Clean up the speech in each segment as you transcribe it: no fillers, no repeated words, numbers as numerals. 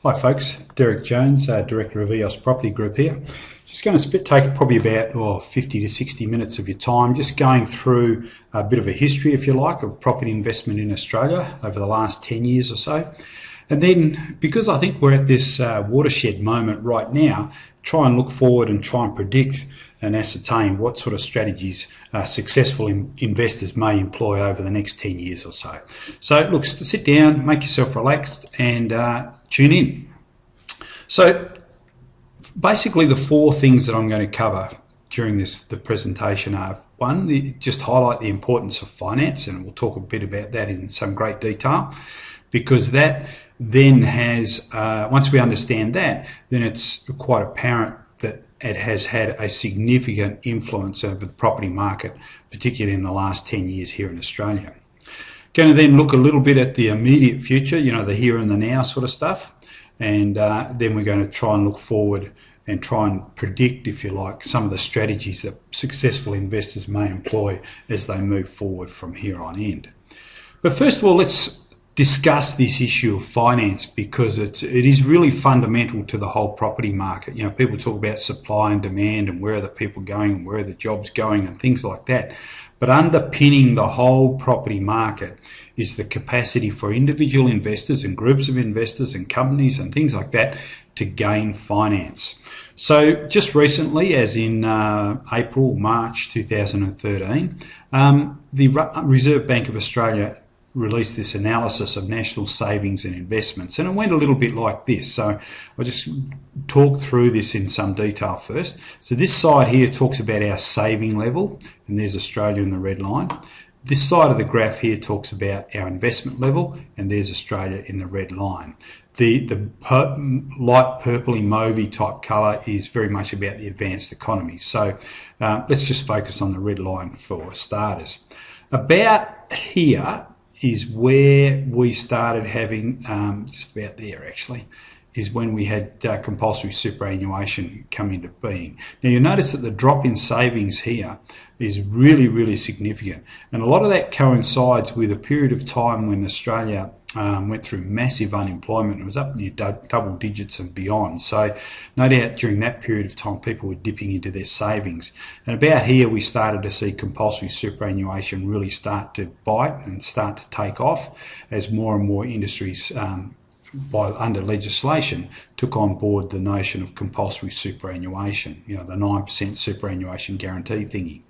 Hi folks, Derek Jones, Director of EOS Property Group here. Just going to take probably about 50 to 60 minutes of your time, just going through a bit of a history, if you like, of property investment in Australia over the last 10 years or so. And then, because I think we're at this watershed moment right now, try and look forward and try and predict and ascertain what sort of strategies successful investors may employ over the next 10 years or so. So look, sit down, make yourself relaxed and tune in. So basically the four things that I'm going to cover during the presentation are, one, just highlight the importance of finance, and we'll talk a bit about that in some great detail, because that then has, once we understand that, then it's quite apparent that it has had a significant influence over the property market, particularly in the last 10 years here in Australia. Going to then look a little bit at the immediate future, you know, the here and the now sort of stuff, and then we're going to try and look forward and try and predict, if you like, some of the strategies that successful investors may employ as they move forward from here on in. But first of all, let's discuss this issue of finance, because it is really fundamental to the whole property market. You know, people talk about supply and demand and where are the people going and where are the jobs going and things like that. But underpinning the whole property market is the capacity for individual investors and groups of investors and companies and things like that to gain finance. So just recently, as in April, March 2013, the Reserve Bank of Australia released this analysis of national savings and investments, and it went a little bit like this. So I'll just talk through this in some detail first. So this side here talks about our saving level, and there's Australia in the red line. This side of the graph here talks about our investment level, and there's Australia in the red line. The light purpley mauvey type colour is very much about the advanced economy. So let's just focus on the red line for starters. About here is where we started having, just about there actually, is when we had compulsory superannuation come into being. Now you'll notice that the drop in savings here is really, really significant. And a lot of that coincides with a period of time when Australia went through massive unemployment. It was up near double digits and beyond. So no doubt during that period of time people were dipping into their savings. And about here we started to see compulsory superannuation really start to bite and start to take off as more and more industries under legislation took on board the notion of compulsory superannuation, you know, the 9% superannuation guarantee thingy.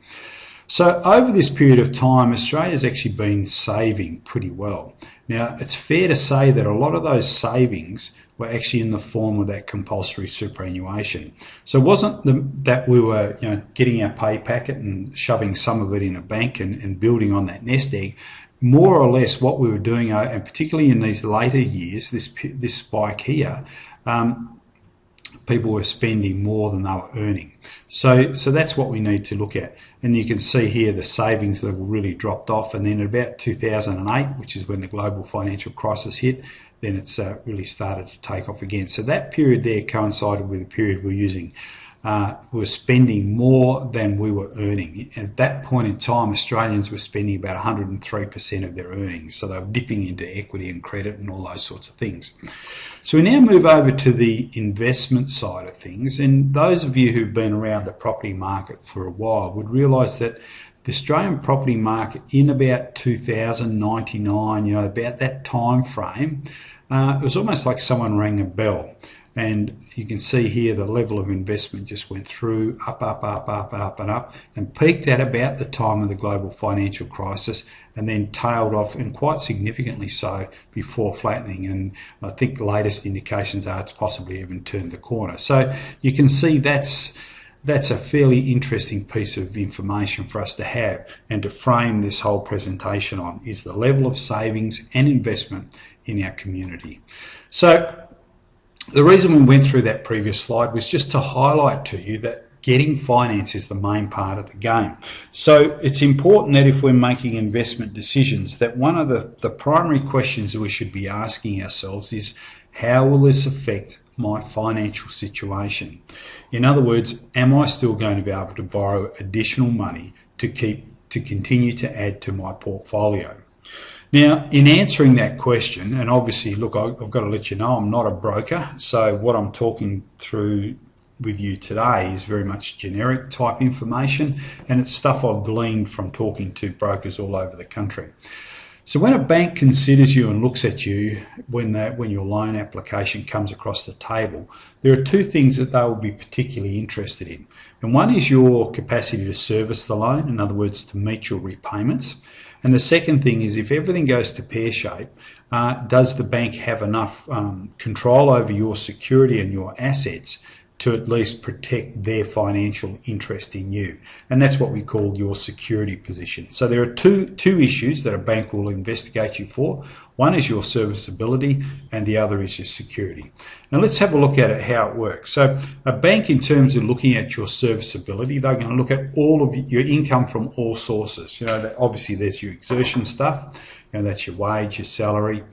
So over this period of time, Australia's actually been saving pretty well. Now, it's fair to say that a lot of those savings were actually in the form of that compulsory superannuation. So it wasn't that we were, you know, getting our pay packet and shoving some of it in a bank and building on that nest egg. More or less what we were doing, and particularly in these later years, this spike here, people were spending more than they were earning. So that's what we need to look at. And you can see here the savings level really dropped off, and then at about 2008, which is when the global financial crisis hit, then it's really started to take off again. So that period there coincided with the period we were spending more than we were earning. And at that point in time, Australians were spending about 103% of their earnings. So they were dipping into equity and credit and all those sorts of things. So we now move over to the investment side of things. And those of you who've been around the property market for a while would realise that the Australian property market in about 2099, you know, about that time frame, it was almost like someone rang a bell. And you can see here the level of investment just went through up and peaked at about the time of the global financial crisis, and then tailed off, and quite significantly so, before flattening. And I think the latest indications are it's possibly even turned the corner. So you can see that's a fairly interesting piece of information for us to have and to frame this whole presentation on, is the level of savings and investment in our community. So the reason we went through that previous slide was just to highlight to you that getting finance is the main part of the game. So it's important that if we're making investment decisions, that one of the primary questions that we should be asking ourselves is, how will this affect my financial situation? In other words, am I still going to be able to borrow additional money to continue to add to my portfolio? Now, in answering that question, and obviously, look, I've got to let you know I'm not a broker, so what I'm talking through with you today is very much generic type information, and it's stuff I've gleaned from talking to brokers all over the country. So when a bank considers you and looks at you when your loan application comes across the table, there are two things that they will be particularly interested in. And one is your capacity to service the loan, in other words, to meet your repayments. And the second thing is, if everything goes to pear-shape, does the bank have enough control over your security and your assets to at least protect their financial interest in you? And that's what we call your security position. So there are two issues that a bank will investigate you for. One is your serviceability and the other is your security. Now let's have a look at it, how it works. So a bank, in terms of looking at your serviceability, they're going to look at all of your income from all sources. Obviously there's your exertion stuff, that's your wage, your salary,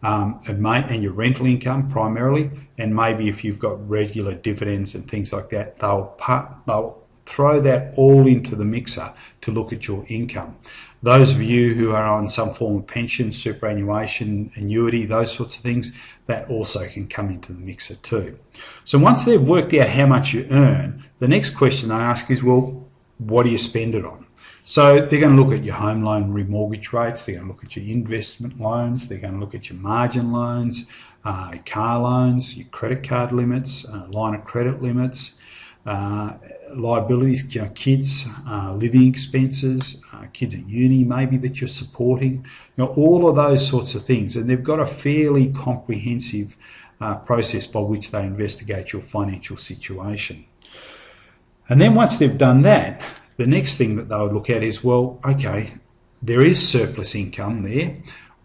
and your rental income primarily, and maybe if you've got regular dividends and things like that, they'll throw that all into the mixer to look at your income. Those of you who are on some form of pension, superannuation, annuity, those sorts of things, that also can come into the mixer too. So once they've worked out how much you earn, the next question they ask is, well, what do you spend it on? So they're going to look at your home loan remortgage rates, they're going to look at your investment loans, they're going to look at your margin loans, car loans, your credit card limits, line of credit limits, liabilities, kids, living expenses, kids at uni maybe that you're supporting, all of those sorts of things. And they've got a fairly comprehensive process by which they investigate your financial situation. And then once they've done that, the next thing that they would look at is, well, okay, there is surplus income there.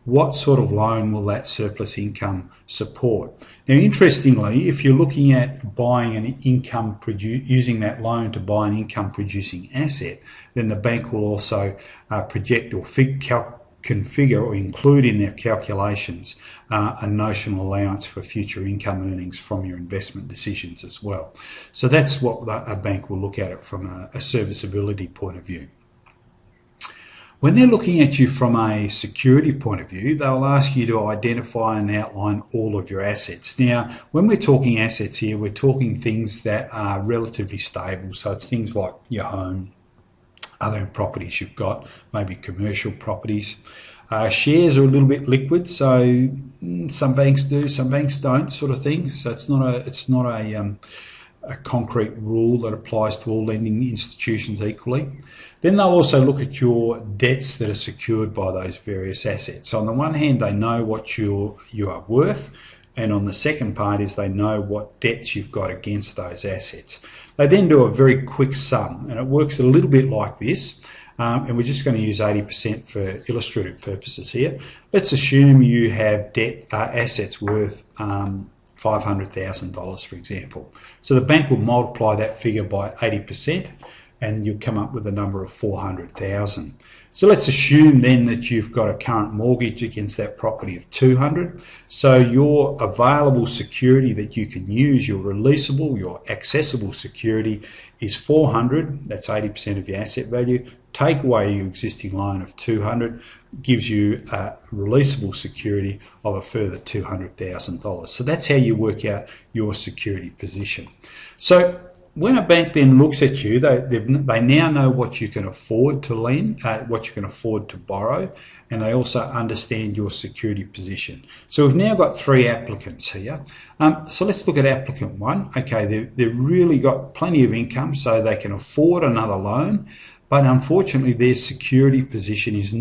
What sort of loan will that surplus income support? Now, interestingly, if you're looking at buying an using that loan to buy an income-producing asset, then the bank will also project or configure or include in their calculations a notional allowance for future income earnings from your investment decisions as well. So that's what a bank will look at it from a serviceability point of view. When they're looking at you from a security point of view, they'll ask you to identify and outline all of your assets. Now, when we're talking assets here, we're talking things that are relatively stable. So it's things like your home, other properties you've got, maybe commercial properties. Shares are a little bit liquid, so some banks do, some banks don't, sort of thing. So it's not a concrete rule that applies to all lending institutions equally. Then they'll also look at your debts that are secured by those various assets. So on the one hand, they know what you are worth, and on the second part is they know what debts you've got against those assets. They then do a very quick sum, and it works a little bit like this. And we're just going to use 80% for illustrative purposes here. Let's assume you have assets worth $500,000, for example. So the bank will multiply that figure by 80%, and you'll come up with a number of 400,000. So let's assume then that you've got a current mortgage against that property of 200. So your available security that you can use, your releasable, your accessible security is 400. That's 80% of your asset value. Take away your existing loan of 200, gives you a releasable security of a further $200,000. So that's how you work out your security position. So when a bank then looks at you, they now know what you can afford to lend, what you can afford to borrow, and they also understand your security position. So we've now got 3 applicants here. So let's look at applicant 1. Okay, they've really got plenty of income, so they can afford another loan, but unfortunately their security position is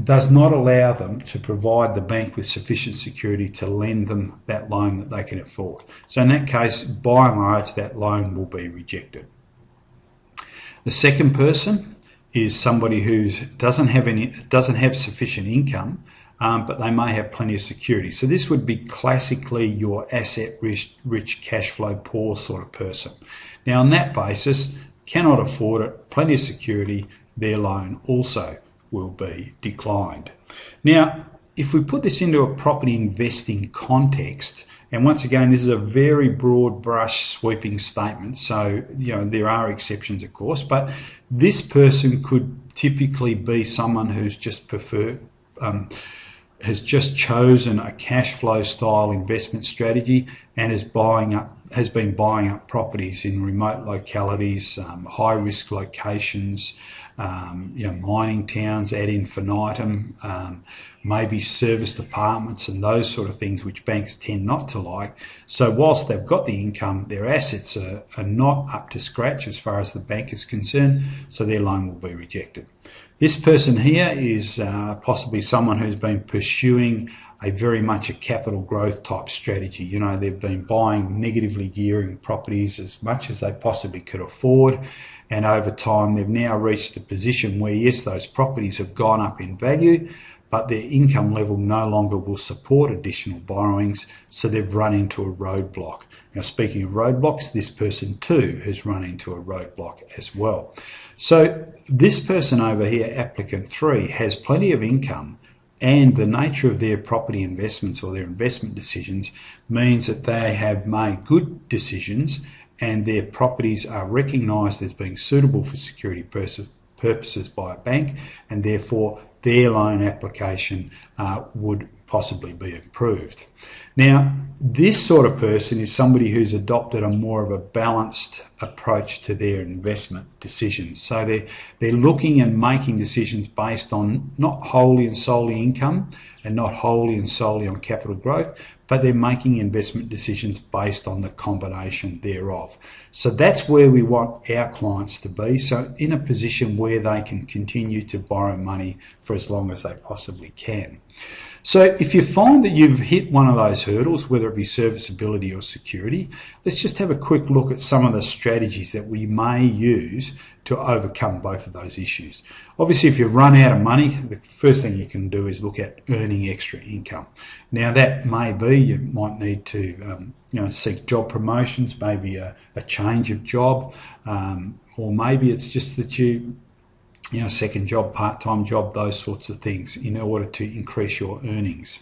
does not allow them to provide the bank with sufficient security to lend them that loan that they can afford. So in that case, by and large, that loan will be rejected. The second person is somebody who doesn't have sufficient income, but they may have plenty of security. So this would be classically your asset-rich, cash flow poor sort of person. Now on that basis, cannot afford it, plenty of security, their loan also will be declined. Now, if we put this into a property investing context, and once again, this is a very broad brush sweeping statement, so there are exceptions of course, but this person could typically be someone who's just has just chosen a cash flow style investment strategy and is has been buying up properties in remote localities, high risk locations, mining towns ad infinitum, maybe serviced apartments and those sort of things which banks tend not to like. So whilst they've got the income, their assets are not up to scratch as far as the bank is concerned, so their loan will be rejected. This person here is possibly someone who's been pursuing very much a capital growth type strategy. You know, they've been buying negatively gearing properties as much as they possibly could afford, and over time they've now reached a position where, yes, those properties have gone up in value, but their income level no longer will support additional borrowings, so they've run into a roadblock. Now, speaking of roadblocks, this person too has run into a roadblock as well. So this person over here, applicant 3, has plenty of income, and the nature of their property investments or their investment decisions means that they have made good decisions and their properties are recognised as being suitable for security purposes by a bank, and therefore their loan application would possibly be approved. Now, this sort of person is somebody who's adopted a more of a balanced approach to their investment decisions. So they're looking and making decisions based on not wholly and solely income and not wholly and solely on capital growth, but they're making investment decisions based on the combination thereof. So that's where we want our clients to be, so in a position where they can continue to borrow money for as long as they possibly can. So if you find that you've hit one of those hurdles, whether it be serviceability or security, let's just have a quick look at some of the strategies that we may use to overcome both of those issues. Obviously, if you've run out of money, the first thing you can do is look at earning extra income. Now, that may be you might need to seek job promotions, maybe a change of job, or maybe it's just that second job, part-time job, those sorts of things in order to increase your earnings.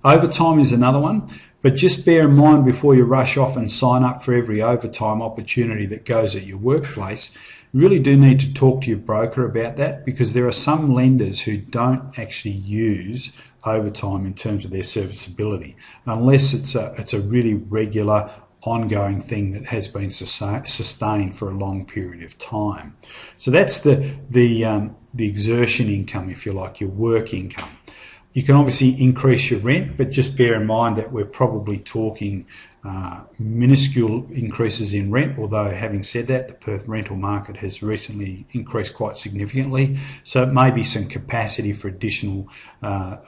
Overtime is another one, but just bear in mind before you rush off and sign up for every overtime opportunity that goes at your workplace, you really do need to talk to your broker about that, because there are some lenders who don't actually use overtime in terms of their serviceability, unless it's a really regular ongoing thing that has been sustained for a long period of time. So that's the exertion income, if you like, your work income. You can obviously increase your rent, but just bear in mind that we're probably talking minuscule increases in rent, although having said that, the Perth rental market has recently increased quite significantly, so it may be some capacity for additional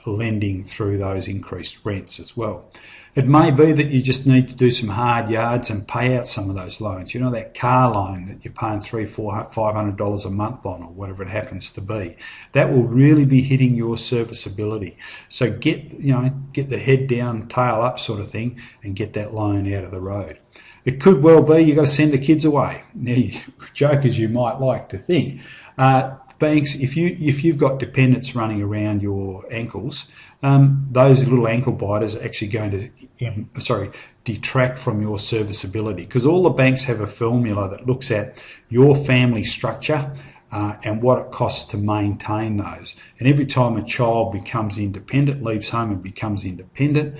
lending through those increased rents as well. It may be that you just need to do some hard yards and pay out some of those loans. You know, that car loan that you're paying $300, $400, $500 a month on, or whatever it happens to be. That will really be hitting your serviceability. So get the head down, tail up sort of thing, and get that loan out of the road. It could well be you've got to send the kids away. Now, joke as you might like to think. Banks, if you've got dependents running around your ankles, those little ankle biters are actually going to detract from your serviceability, because all the banks have a formula that looks at your family structure and what it costs to maintain those. And every time a child becomes independent, leaves home and becomes independent,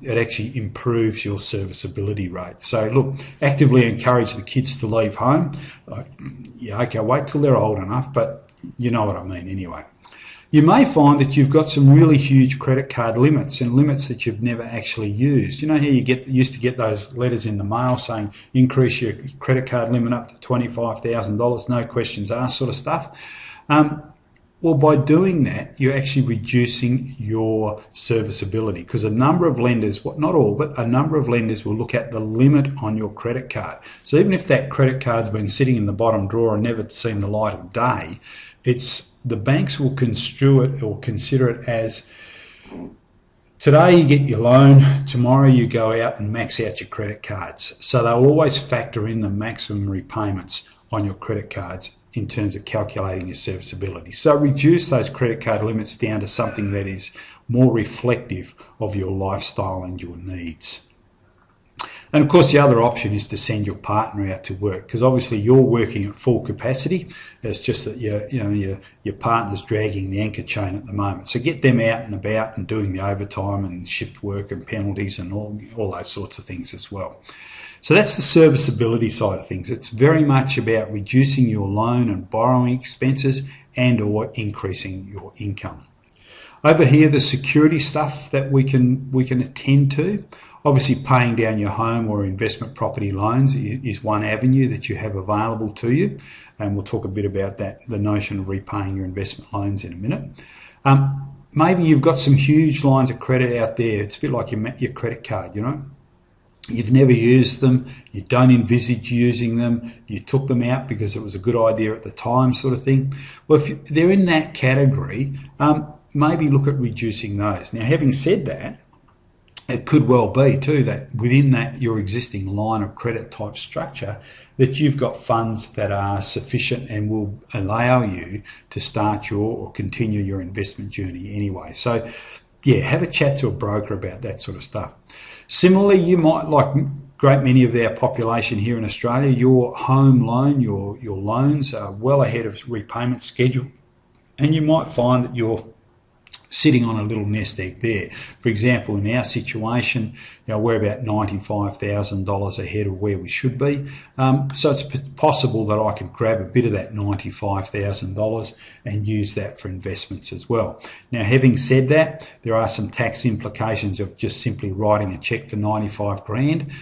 it actually improves your serviceability rate. So look, actively encourage the kids to leave home. Okay, wait till they're old enough, but you know what I mean anyway. You may find that you've got some really huge credit card limits, and limits that you've never actually used. You know how you used to get those letters in the mail saying increase your credit card limit up to $25,000, no questions asked sort of stuff. Well, by doing that, you're actually reducing your serviceability, because a number of lenders, not all, but a number of lenders will look at the limit on your credit card. So even if that credit card's been sitting in the bottom drawer and never seen the light of day, the banks will construe it or consider it as, today you get your loan, tomorrow you go out and max out your credit cards. So they'll always factor in the maximum repayments on your credit cards in terms of calculating your serviceability. So reduce those credit card limits down to something that is more reflective of your lifestyle and your needs. And of course, the other option is to send your partner out to work, because obviously you're working at full capacity. It's just that your partner's dragging the anchor chain at the moment. So get them out and about and doing the overtime and shift work and penalties and all those sorts of things as well. So that's the serviceability side of things. It's very much about reducing your loan and borrowing expenses and or increasing your income. Over here, the security stuff that we can attend to. Obviously, paying down your home or investment property loans is one avenue that you have available to you, and we'll talk a bit about that, the notion of repaying your investment loans in a minute. Maybe you've got some huge lines of credit out there. It's a bit like your credit card, you know. You've never used them, you don't envisage using them, you took them out because it was a good idea at the time, sort of thing. Well, if they're in that category, maybe look at reducing those. Now, having said that, it could well be too that within that your existing line of credit type structure that you've got funds that are sufficient and will allow you to start or continue your investment journey anyway. So yeah, have a chat to a broker about that sort of stuff. Similarly, you might, like great many of our population here in Australia, your home loan, your loans are well ahead of repayment schedule, and you might find that you're sitting on a little nest egg there. For example, in our situation, we're about $95,000 ahead of where we should be. So it's possible that I could grab a bit of that $95,000 and use that for investments as well. Now, having said that, there are some tax implications of just simply writing a cheque for 95 grand.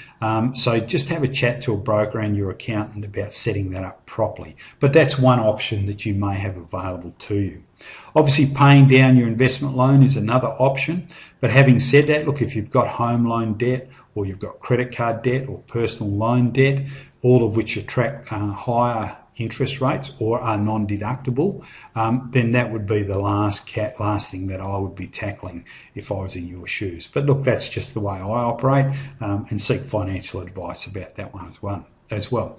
So just have a chat to a broker and your accountant about setting that up properly. But that's one option that you may have available to you. Obviously, paying down your investment loan is another option. But having said that, look, if you've got home loan debt or you've got credit card debt or personal loan debt, all of which attract higher interest rates or are non-deductible, then that would be the last thing that I would be tackling if I was in your shoes. But look, that's just the way I operate, and seek financial advice about that one as well.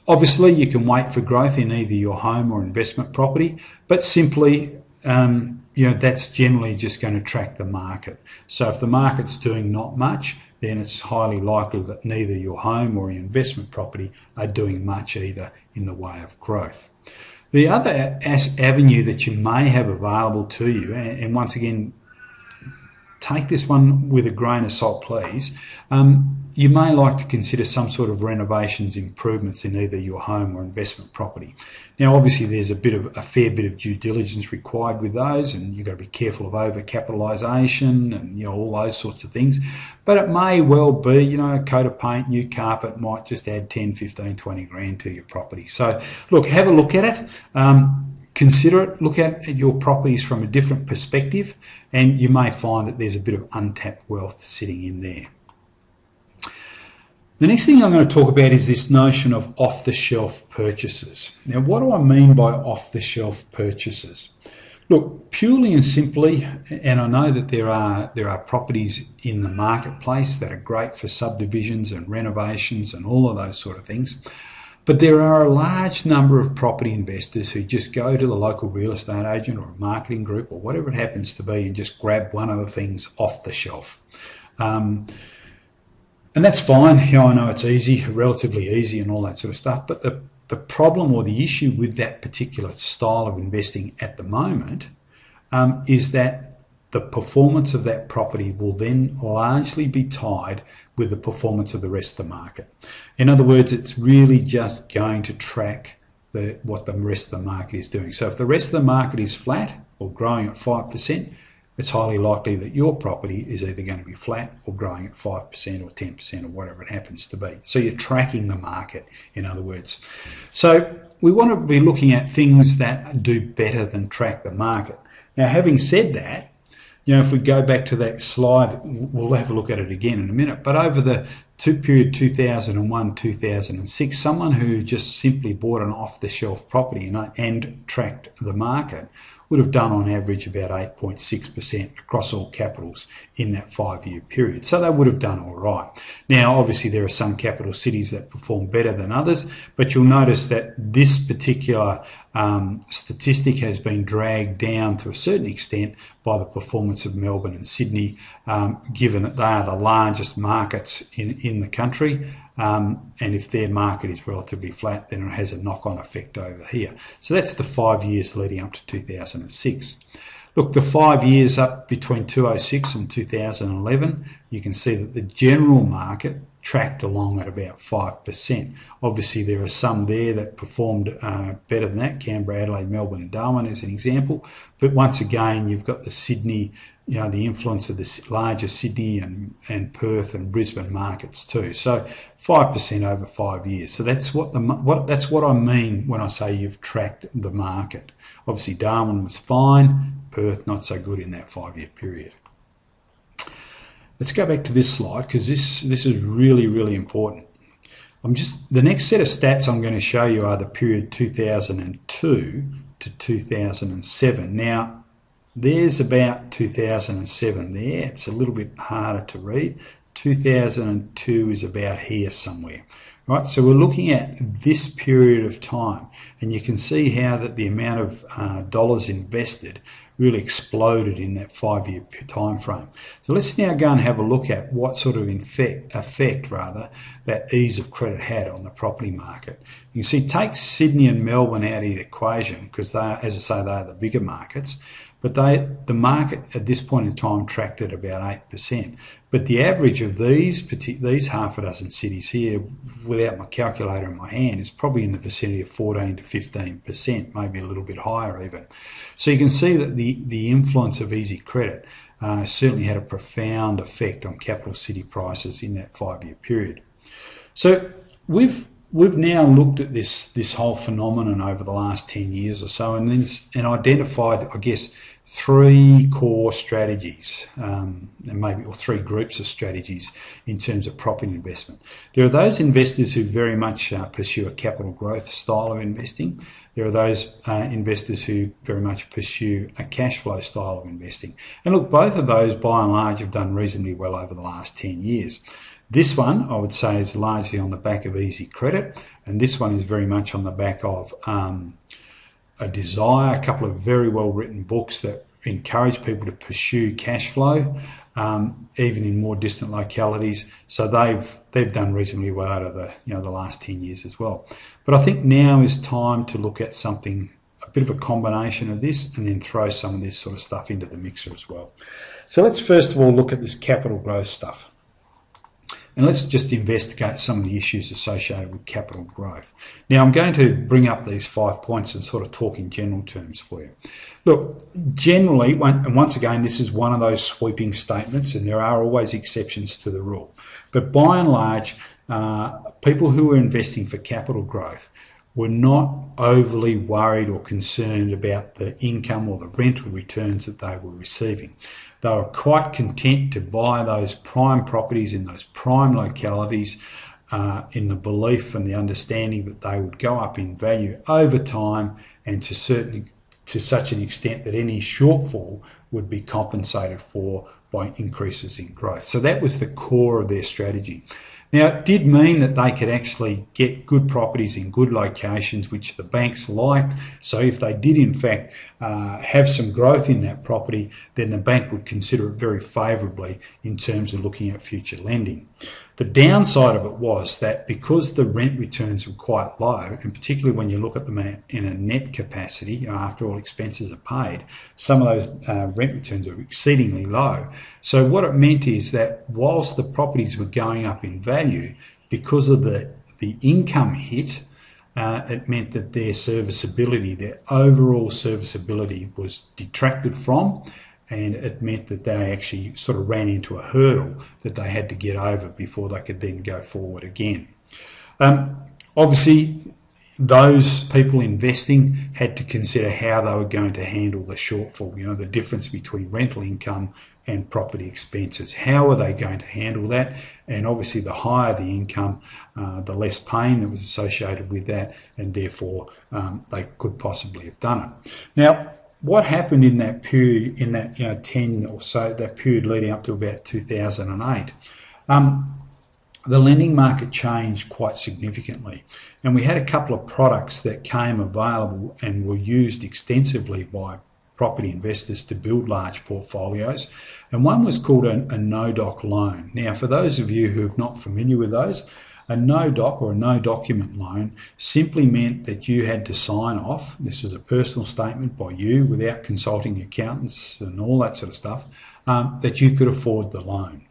Obviously, you can wait for growth in either your home or investment property, but simply, that's generally just going to track the market. So if the market's doing not much, then it's highly likely that neither your home or your investment property are doing much either in the way of growth. The other avenue that you may have available to you, and once again, take this one with a grain of salt, please. You may like to consider some sort of renovations, improvements in either your home or investment property. Now, obviously, there's a fair bit of due diligence required with those, and you've got to be careful of overcapitalisation and all those sorts of things. But it may well be, a coat of paint, new carpet might just add 10, 15, 20 grand to your property. So, look, have a look at it. Consider it, look at your properties from a different perspective, and you may find that there's a bit of untapped wealth sitting in there. The next thing I'm going to talk about is this notion of off-the-shelf purchases. Now, what do I mean by off-the-shelf purchases? Look, purely and simply, and I know that there are properties in the marketplace that are great for subdivisions and renovations and all of those sort of things. But there are a large number of property investors who just go to the local real estate agent or a marketing group or whatever it happens to be and just grab one of the things off the shelf. And that's fine. I know it's easy, relatively easy and all that sort of stuff. But the problem or the issue with that particular style of investing at the moment is that the performance of that property will then largely be tied with the performance of the rest of the market. In other words, it's really just going to track what the rest of the market is doing. So if the rest of the market is flat or growing at 5%, it's highly likely that your property is either going to be flat or growing at 5% or 10% or whatever it happens to be. So you're tracking the market, in other words. So we want to be looking at things that do better than track the market. Now, having said that, if we go back to that slide, we'll have a look at it again in a minute. But over the period 2001-2006, someone who just simply bought an off-the-shelf property and tracked the market would have done on average about 8.6% across all capitals in that 5-year period. So they would have done all right. Now, obviously, there are some capital cities that perform better than others, but you'll notice that this particular statistic has been dragged down to a certain extent by the performance of Melbourne and Sydney, given that they are the largest markets in the country. And if their market is relatively flat, then it has a knock-on effect over here. So that's the 5 years leading up to 2006. Look, the 5 years up between 2006 and 2011, you can see that the general market tracked along at about 5%. Obviously, there are some there that performed better than that, Canberra, Adelaide, Melbourne, and Darwin as an example. But once again, you've got the Sydney, the influence of the larger Sydney and Perth and Brisbane markets too. So 5% over 5 years. So that's that's what I mean when I say you've tracked the market. Obviously, Darwin was fine, Perth not so good in that 5-year period. Let's go back to this slide because this is really, really important. The next set of stats I'm going to show you are the period 2002 to 2007. Now, there's about 2007 there. It's a little bit harder to read. 2002 is about here somewhere. Right, so we're looking at this period of time, and you can see how that the amount of dollars invested really exploded in that 5-year time frame. So let's now go and have a look at what sort of effect that ease of credit had on the property market. You can see, take Sydney and Melbourne out of the equation because they are, as I say, they are the bigger markets. But the market at this point in time tracked at about 8%. But the average of these half a dozen cities here, without my calculator in my hand, is probably in the vicinity of 14 to 15%, maybe a little bit higher even. So you can see that the influence of easy credit certainly had a profound effect on capital city prices in that 5-year period. So we've now looked at this whole phenomenon over the last 10 years or so and identified, I guess, 3 core strategies, or 3 groups of strategies in terms of property investment. There are those investors who very much pursue a capital growth style of investing. There are those investors who very much pursue a cash flow style of investing. And look, both of those by and large have done reasonably well over the last 10 years. This one, I would say, is largely on the back of easy credit, and this one is very much on the back of a desire, a couple of very well-written books that encourage people to pursue cash flow, even in more distant localities. So they've done reasonably well out of the last 10 years as well. But I think now is time to look at something, a bit of a combination of this, and then throw some of this sort of stuff into the mixer as well. So let's first of all look at this capital growth stuff. And let's just investigate some of the issues associated with capital growth. Now, I'm going to bring up these 5 points and sort of talk in general terms for you. Look, generally, and once again, this is one of those sweeping statements, and there are always exceptions to the rule. But by and large, people who are investing for capital growth were not overly worried or concerned about the income or the rental returns that they were receiving. They were quite content to buy those prime properties in those prime localities in the belief and the understanding that they would go up in value over time, and to such an extent that any shortfall would be compensated for by increases in growth. So that was the core of their strategy. Now, it did mean that they could actually get good properties in good locations, which the banks liked. So if they did, in fact, have some growth in that property, then the bank would consider it very favourably in terms of looking at future lending. The downside of it was that because the rent returns were quite low, and particularly when you look at them in a net capacity, after all expenses are paid, some of those rent returns are exceedingly low. So what it meant is that whilst the properties were going up in value, because of the income hit, it meant that their serviceability, their overall serviceability, was detracted from, and it meant that they actually sort of ran into a hurdle that they had to get over before they could then go forward again. Obviously, those people investing had to consider how they were going to handle the shortfall, the difference between rental income and property expenses. How are they going to handle that? And obviously, the higher the income, the less pain that was associated with that, and therefore they could possibly have done it. Now, what happened in that period, in that 10 or so, that period leading up to about 2008, the lending market changed quite significantly, and we had a couple of products that came available and were used extensively by property investors to build large portfolios, and one was called a no-doc loan. Now, for those of you who are not familiar with those, a no-doc or a no-document loan simply meant that you had to sign off. This was a personal statement by you without consulting accountants and all that sort of stuff, that you could afford the loan.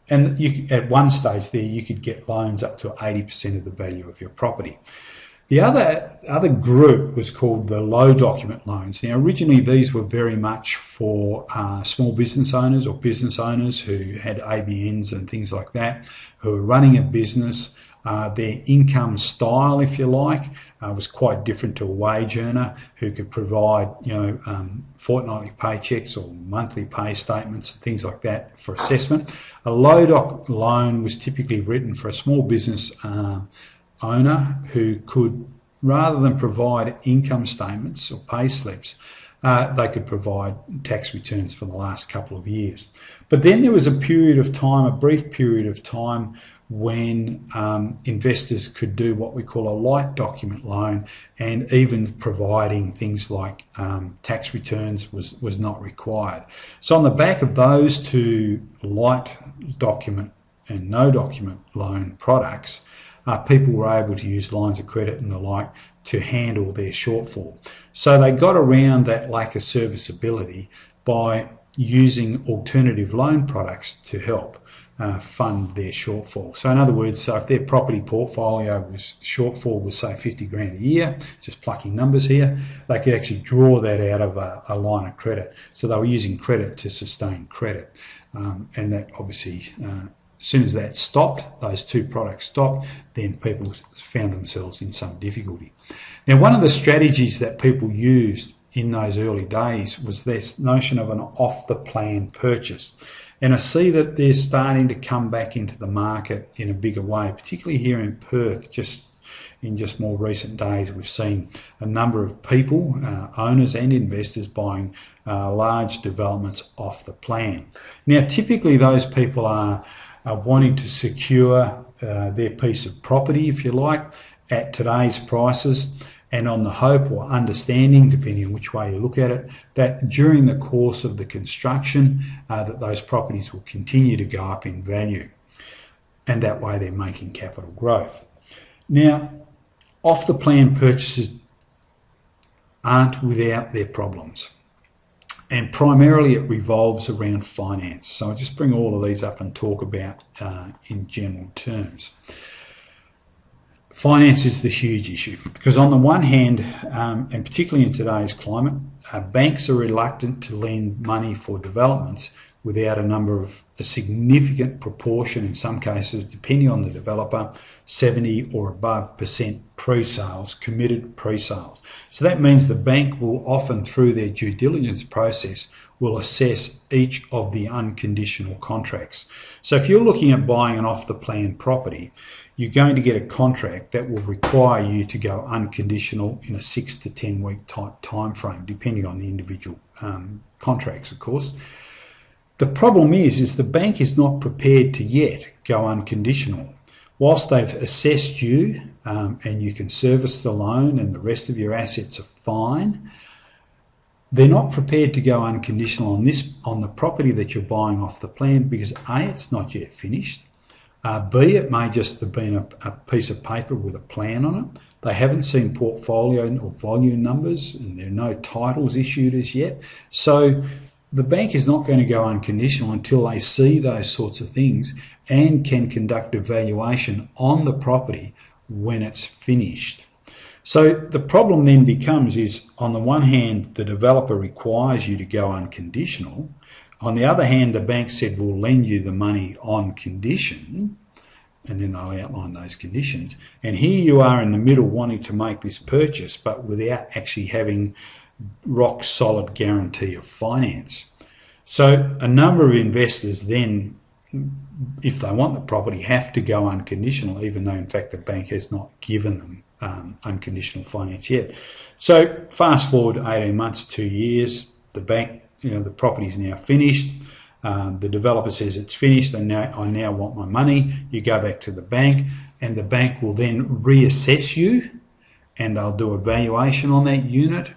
And at one stage there, you could get loans up to 80% of the value of your property. The other group was called the low document loans. Now, originally these were very much for small business owners or business owners who had ABNs and things like that, who were running a business. Their income style, if you like, was quite different to a wage earner who could provide, fortnightly paychecks or monthly pay statements and things like that for assessment. A low doc loan was typically written for a small business owner who could, rather than provide income statements or pay slips, they could provide tax returns for the last couple of years. But then there was a period of time, a brief period of time, when investors could do what we call a light document loan, and even providing things like tax returns was not required. So on the back of those two light document and no document loan products, people were able to use lines of credit and the like to handle their shortfall. So they got around that lack of serviceability by using alternative loan products to help fund their shortfall. So in other words, so if their property portfolio shortfall was say 50 grand a year, just plucking numbers here, they could actually draw that out of a line of credit. So they were using credit to sustain credit, and that obviously, as soon as that stopped, those two products stopped, then people found themselves in some difficulty. Now, one of the strategies that people used in those early days was this notion of an off-the-plan purchase. And I see that they're starting to come back into the market in a bigger way, particularly here in Perth. In more recent days, we've seen a number of people, owners and investors, buying large developments off the plan. Now, typically those people are wanting to secure their piece of property, if you like, at today's prices, and on the hope or understanding, depending on which way you look at it, that during the course of the construction, that those properties will continue to go up in value, and that way they're making capital growth. Now, off-the-plan purchases aren't without their problems, and primarily it revolves around finance. So I'll just bring all of these up and talk about in general terms. Finance is the huge issue, because on the one hand, and particularly in today's climate, banks are reluctant to lend money for developments without a significant proportion, in some cases, depending on the developer, 70 or above % pre-sales, committed pre-sales. So that means the bank will often, through their due diligence process, will assess each of the unconditional contracts. So if you're looking at buying an off-the-plan property, you're going to get a contract that will require you to go unconditional in a 6 to 10 week type time frame, depending on the individual contracts, of course. The problem is the bank is not prepared to yet go unconditional. Whilst they've assessed you and you can service the loan and the rest of your assets are fine, they're not prepared to go unconditional on the property that you're buying off the plan, because A, it's not yet finished. B, it may just have been a piece of paper with a plan on it. They haven't seen portfolio or volume numbers, and there are no titles issued as yet. So the bank is not going to go unconditional until they see those sorts of things and can conduct a valuation on the property when it's finished. So the problem then becomes is, on the one hand, the developer requires you to go unconditional. On the other hand, the bank said, we'll lend you the money on condition, and then they'll outline those conditions. And here you are in the middle wanting to make this purchase, but without actually having rock solid guarantee of finance. So a number of investors then if they want the property, have to go unconditional, even though in fact the bank has not given them unconditional finance yet. So fast forward 18 months, 2 years, the bank, the property's now finished. The developer says it's finished and I now want my money. You go back to the bank and the bank will then reassess you and they'll do a valuation on that unit.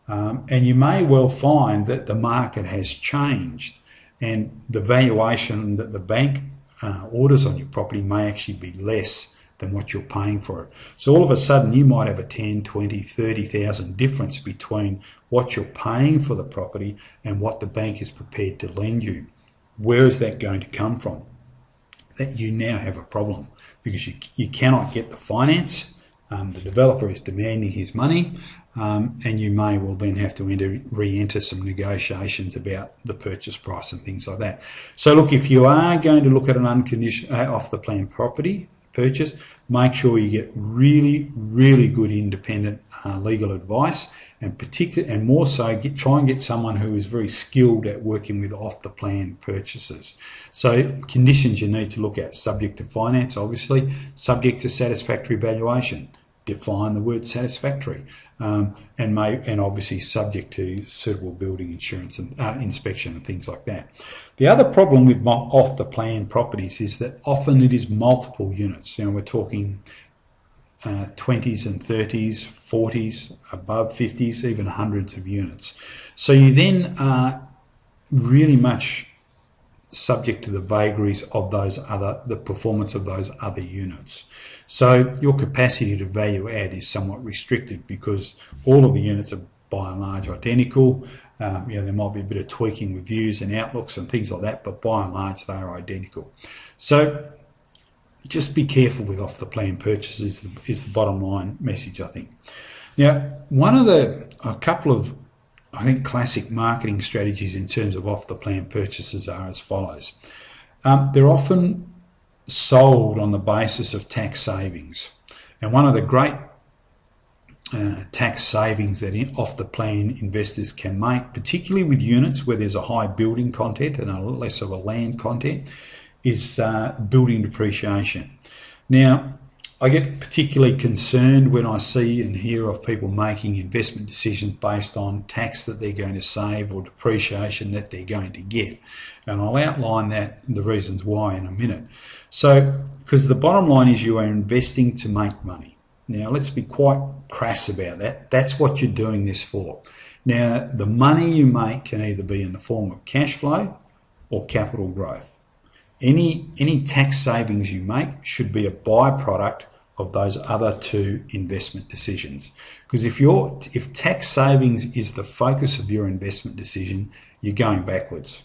And you may well find that the market has changed and the valuation that the bank orders on your property may actually be less than what you're paying for it. So all of a sudden you might have a 10, 20, 30,000 difference between what you're paying for the property and what the bank is prepared to lend you. Where is that going to come from? That you now have a problem because you cannot get the finance. The developer is demanding his money, and you may well then have to re-enter some negotiations about the purchase price and things like that. So look, if you are going to look at an unconditional off-the-plan property purchase, make sure you get really, really good independent legal advice, and more so try and get someone who is very skilled at working with off-the-plan purchases. So conditions you need to look at: subject to finance, obviously, subject to satisfactory valuation. Define the word satisfactory, and obviously subject to suitable building insurance and inspection and things like that. The other problem with off-the-plan properties is that often it is multiple units. We're talking 20s and 30s, 40s, above 50s, even hundreds of units. So you then are really much subject to the vagaries of the performance of those other units. So your capacity to value add is somewhat restricted because all of the units are by and large identical. There might be a bit of tweaking with views and outlooks and things like that, but by and large they are identical. So just be careful with off-the-plan purchases is the bottom line message, I think. Now, a couple of I think classic marketing strategies in terms of off-the-plan purchases are as follows. They're often sold on the basis of tax savings. And one of the great tax savings that off-the-plan investors can make, particularly with units where there's a high building content and a less of a land content, is building depreciation. Now, I get particularly concerned when I see and hear of people making investment decisions based on tax that they're going to save or depreciation that they're going to get. And I'll outline the reasons why in a minute. So, because the bottom line is you are investing to make money. Now, let's be quite crass about that. That's what you're doing this for. Now, the money you make can either be in the form of cash flow or capital growth. Any tax savings you make should be a byproduct of those other two investment decisions. Because if tax savings is the focus of your investment decision, you're going backwards.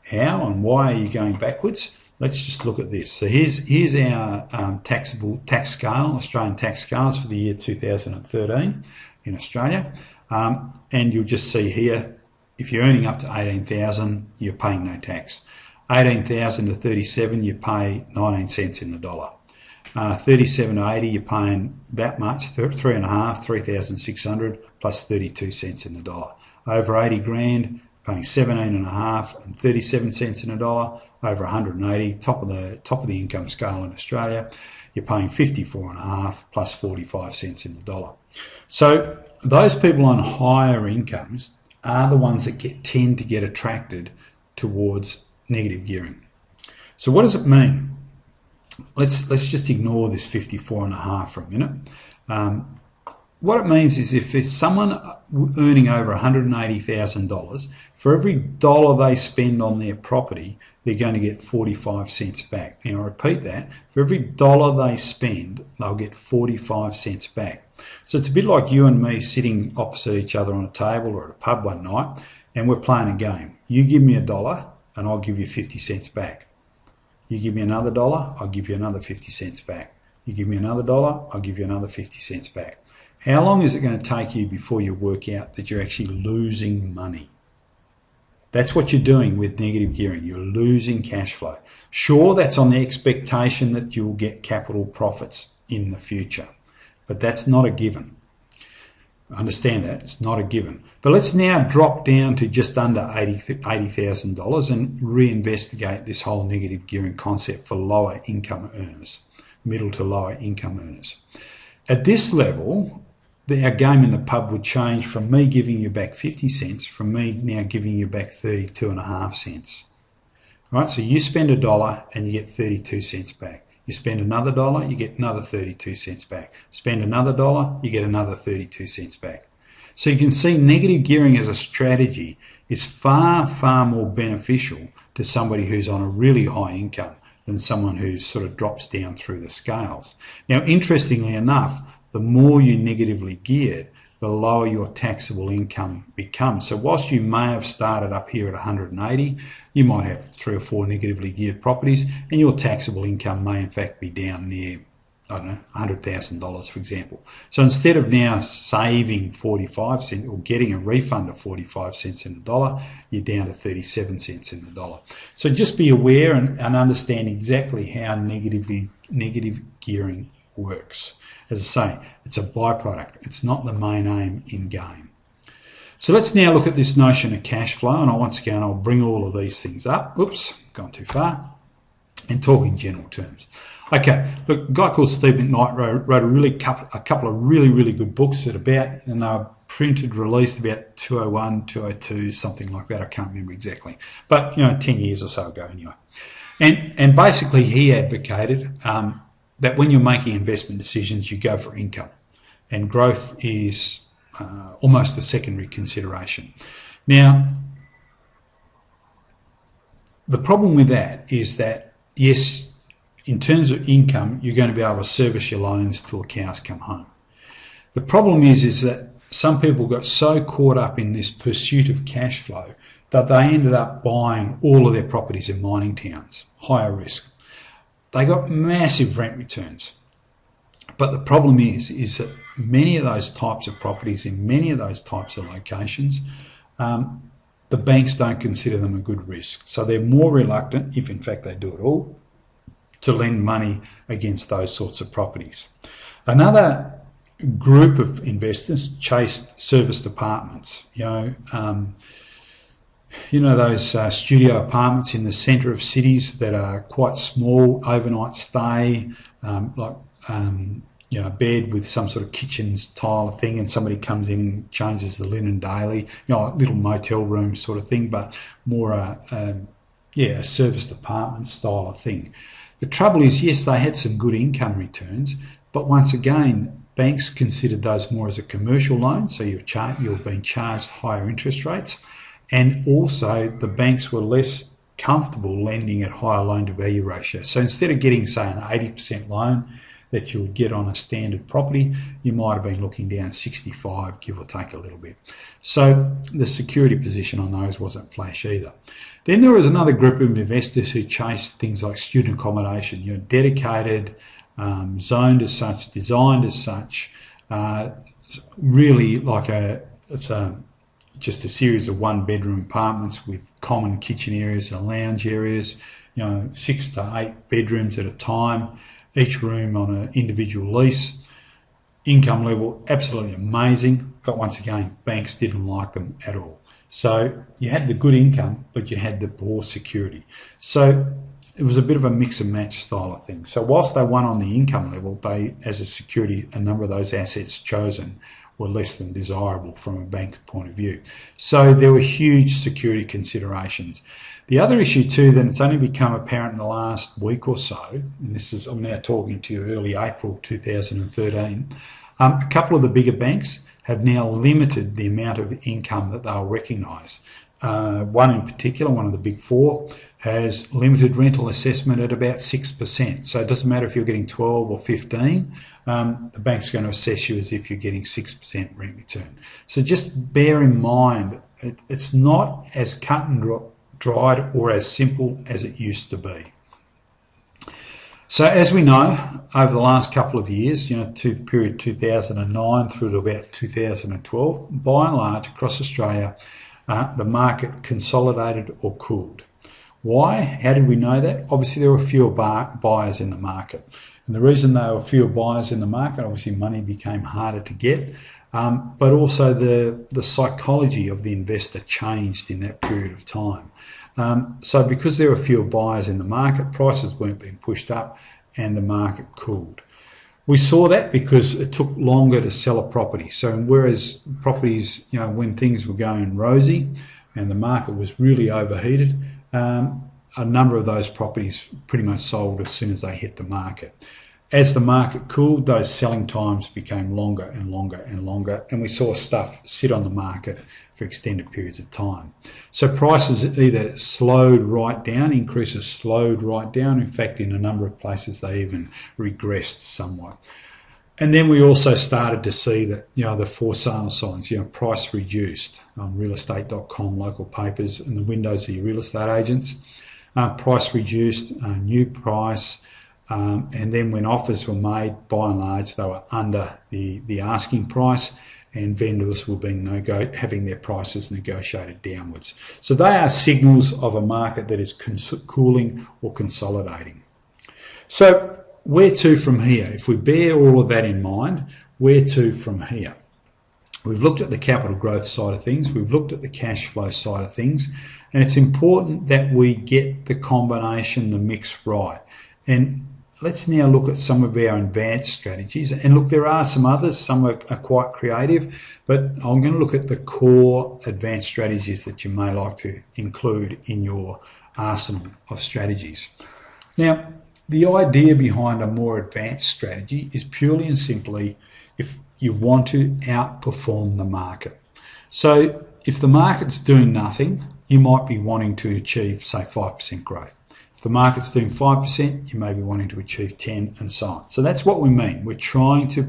How and why are you going backwards? Let's just look at this. So here's our taxable tax scale, Australian tax scales for the year 2013 in Australia. And you'll just see here, if you're earning up to 18,000, you're paying no tax. 18,000 to 37, you pay 19 cents in the dollar. 37 to 80, you're paying that much, 3,600 plus 32 cents in the dollar. Over 80 grand, paying 17.5 and 37 cents in a dollar. Over 180, top of the income scale in Australia, you're paying 54.5 plus 45 cents in the dollar. So those people on higher incomes are the ones that tend to get attracted towards negative gearing. So what does it mean? Let's just ignore this 54.5 for a minute. What it means is if there's someone earning over $180,000, for every dollar they spend on their property, they're going to get 45 cents back. Now, I repeat that. For every dollar they spend, they'll get 45 cents back. So it's a bit like you and me sitting opposite each other on a table or at a pub one night, and we're playing a game. You give me $1 and I'll give you 50 cents back. You give me another $1, I'll give you another 50 cents back. You give me another $1, I'll give you another 50 cents back. How long is it going to take you before you work out that you're actually losing money? That's what you're doing with negative gearing. You're losing cash flow. Sure, that's on the expectation that you'll get capital profits in the future, but that's not a given. Understand that, it's not a given. But let's now drop down to just under $80,000 and reinvestigate this whole negative gearing concept for lower income earners, middle to lower income earners. At this level, our game in the pub would change from me giving you back 50 cents, from me now giving you back 32.5 cents. All right, so you spend $1 and you get 32 cents back. You spend another dollar, you get another 32 cents back. Spend another dollar, you get another 32 cents back. So you can see negative gearing as a strategy is far, far more beneficial to somebody who's on a really high income than someone who sort of drops down through the scales. Now, interestingly enough, the more you negatively geared, the lower your taxable income becomes. So whilst you may have started up here at 180, you might have 3 or 4 negatively geared properties, and your taxable income may in fact be down near, I don't know, $100,000, for example. So instead of now saving 45 cents or getting a refund of 45 cents in the dollar, you're down to 37 cents in the dollar. So just be aware and understand exactly how negative gearing works. As I say, it's a byproduct. It's not the main aim in game. So let's now look at this notion of cash flow, and once again I'll bring all of these things up. Oops, gone too far. And talk in general terms. Okay, look, a guy called Steve McKnight wrote a couple of really good books and they were released about 201, 202, something like that. I can't remember exactly, but 10 years or so ago anyway. And basically he advocated that when you're making investment decisions, you go for income, and growth is almost a secondary consideration. Now, the problem with that is that, yes, in terms of income, you're going to be able to service your loans till the cows come home. The problem is that some people got so caught up in this pursuit of cash flow that they ended up buying all of their properties in mining towns, higher risk. They got massive rent returns. But the problem is that many of those types of properties in many of those types of locations, the banks don't consider them a good risk. So they're more reluctant, if in fact they do at all, to lend money against those sorts of properties. Another group of investors chased serviced apartments. Those studio apartments in the centre of cities that are quite small, overnight stay, a bed with some sort of kitchen tile thing, and somebody comes in and changes the linen daily, a little motel room sort of thing, but more a serviced apartment style of thing. The trouble is, yes, they had some good income returns, but once again, banks considered those more as a commercial loan, so you're being charged higher interest rates. And also the banks were less comfortable lending at higher loan-to-value ratio. So instead of getting, say, an 80% loan that you would get on a standard property, you might have been looking down 65, give or take a little bit. So the security position on those wasn't flash either. Then there was another group of investors who chased things like student accommodation, dedicated, zoned as such, designed as such, really like just a series of 1-bedroom apartments with common kitchen areas and lounge areas, 6 to 8 bedrooms at a time, each room on an individual lease. Income level, absolutely amazing, but once again, banks didn't like them at all. So you had the good income, but you had the poor security. So it was a bit of a mix and match style of thing. So whilst they won on the income level, they, as a security, a number of those assets chosen were less than desirable from a bank point of view. So there were huge security considerations. The other issue too, that it's only become apparent in the last week or so, and I'm now talking to you early April 2013, a couple of the bigger banks have now limited the amount of income that they'll recognise. One in particular, one of the big four, has limited rental assessment at about 6%. So it doesn't matter if you're getting 12 or 15, the bank's going to assess you as if you're getting 6% rent return. So just bear in mind, it's not as cut and dried or as simple as it used to be. So as we know, over the last couple of years, to the period 2009 through to about 2012, by and large across Australia, the market consolidated or cooled. Why? How did we know that? Obviously, there were fewer buyers in the market. And the reason there were fewer buyers in the market, obviously money became harder to get. but also the psychology of the investor changed in that period of time. So because there were fewer buyers in the market, prices weren't being pushed up and the market cooled. We saw that because it took longer to sell a property. So whereas properties, when things were going rosy and the market was really overheated, a number of those properties pretty much sold as soon as they hit the market. As the market cooled, those selling times became longer and longer and longer, and we saw stuff sit on the market for extended periods of time. So prices either slowed right down, increases slowed right down. In fact, in a number of places, they even regressed somewhat. And then we also started to see that, the for sale signs, price reduced on realestate.com, local papers, and the windows of your real estate agents. Price reduced, new price, and then when offers were made, by and large, they were under the asking price, and vendors were having their prices negotiated downwards. So they are signals of a market that is cooling or consolidating. So where to from here? If we bear all of that in mind, where to from here? We've looked at the capital growth side of things, we've looked at the cash flow side of things, and it's important that we get the combination, the mix right. And let's now look at some of our advanced strategies. And look, there are some others, some are quite creative, but I'm going to look at the core advanced strategies that you may like to include in your arsenal of strategies. Now, the idea behind a more advanced strategy is purely and simply if you want to outperform the market. So if the market's doing nothing, you might be wanting to achieve, say, 5% growth. If the market's doing 5%, you may be wanting to achieve 10 and so on. So that's what we mean. We're trying to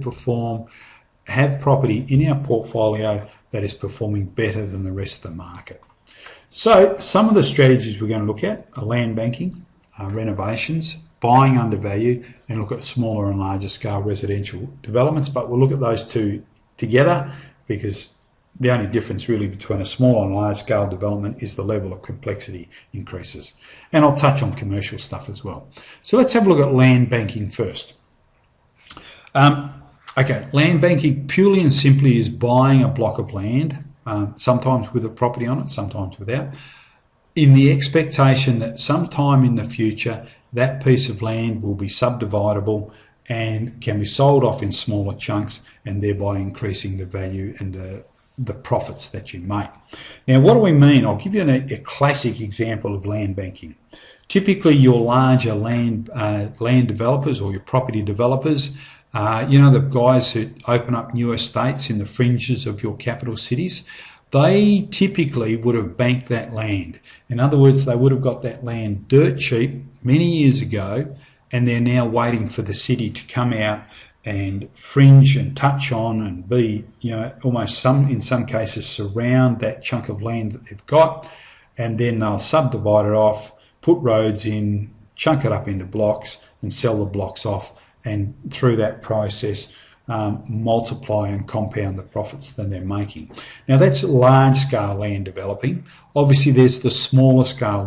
have property in our portfolio that is performing better than the rest of the market. So some of the strategies we're going to look at are land banking, renovations, buying under value, and look at smaller and larger scale residential developments. But we'll look at those two together because the only difference really between a small and large scale development is the level of complexity increases. And I'll touch on commercial stuff as well. So let's have a look at land banking first. Okay, land banking purely and simply is buying a block of land, sometimes with a property on it, sometimes without, in the expectation that sometime in the future that piece of land will be subdividable and can be sold off in smaller chunks and thereby increasing the value and the profits that you make. Now, what do we mean? I'll give you a classic example of land banking. Typically, your larger land developers or your property developers, the guys who open up new estates in the fringes of your capital cities, they typically would have banked that land. In other words, they would have got that land dirt cheap many years ago, and they're now waiting for the city to come out and fringe and touch on and be, almost in some cases surround that chunk of land that they've got, and then they'll subdivide it off, put roads in, chunk it up into blocks and sell the blocks off, and through that process multiply and compound the profits that they're making. Now that's large scale land developing. Obviously there's the smaller scale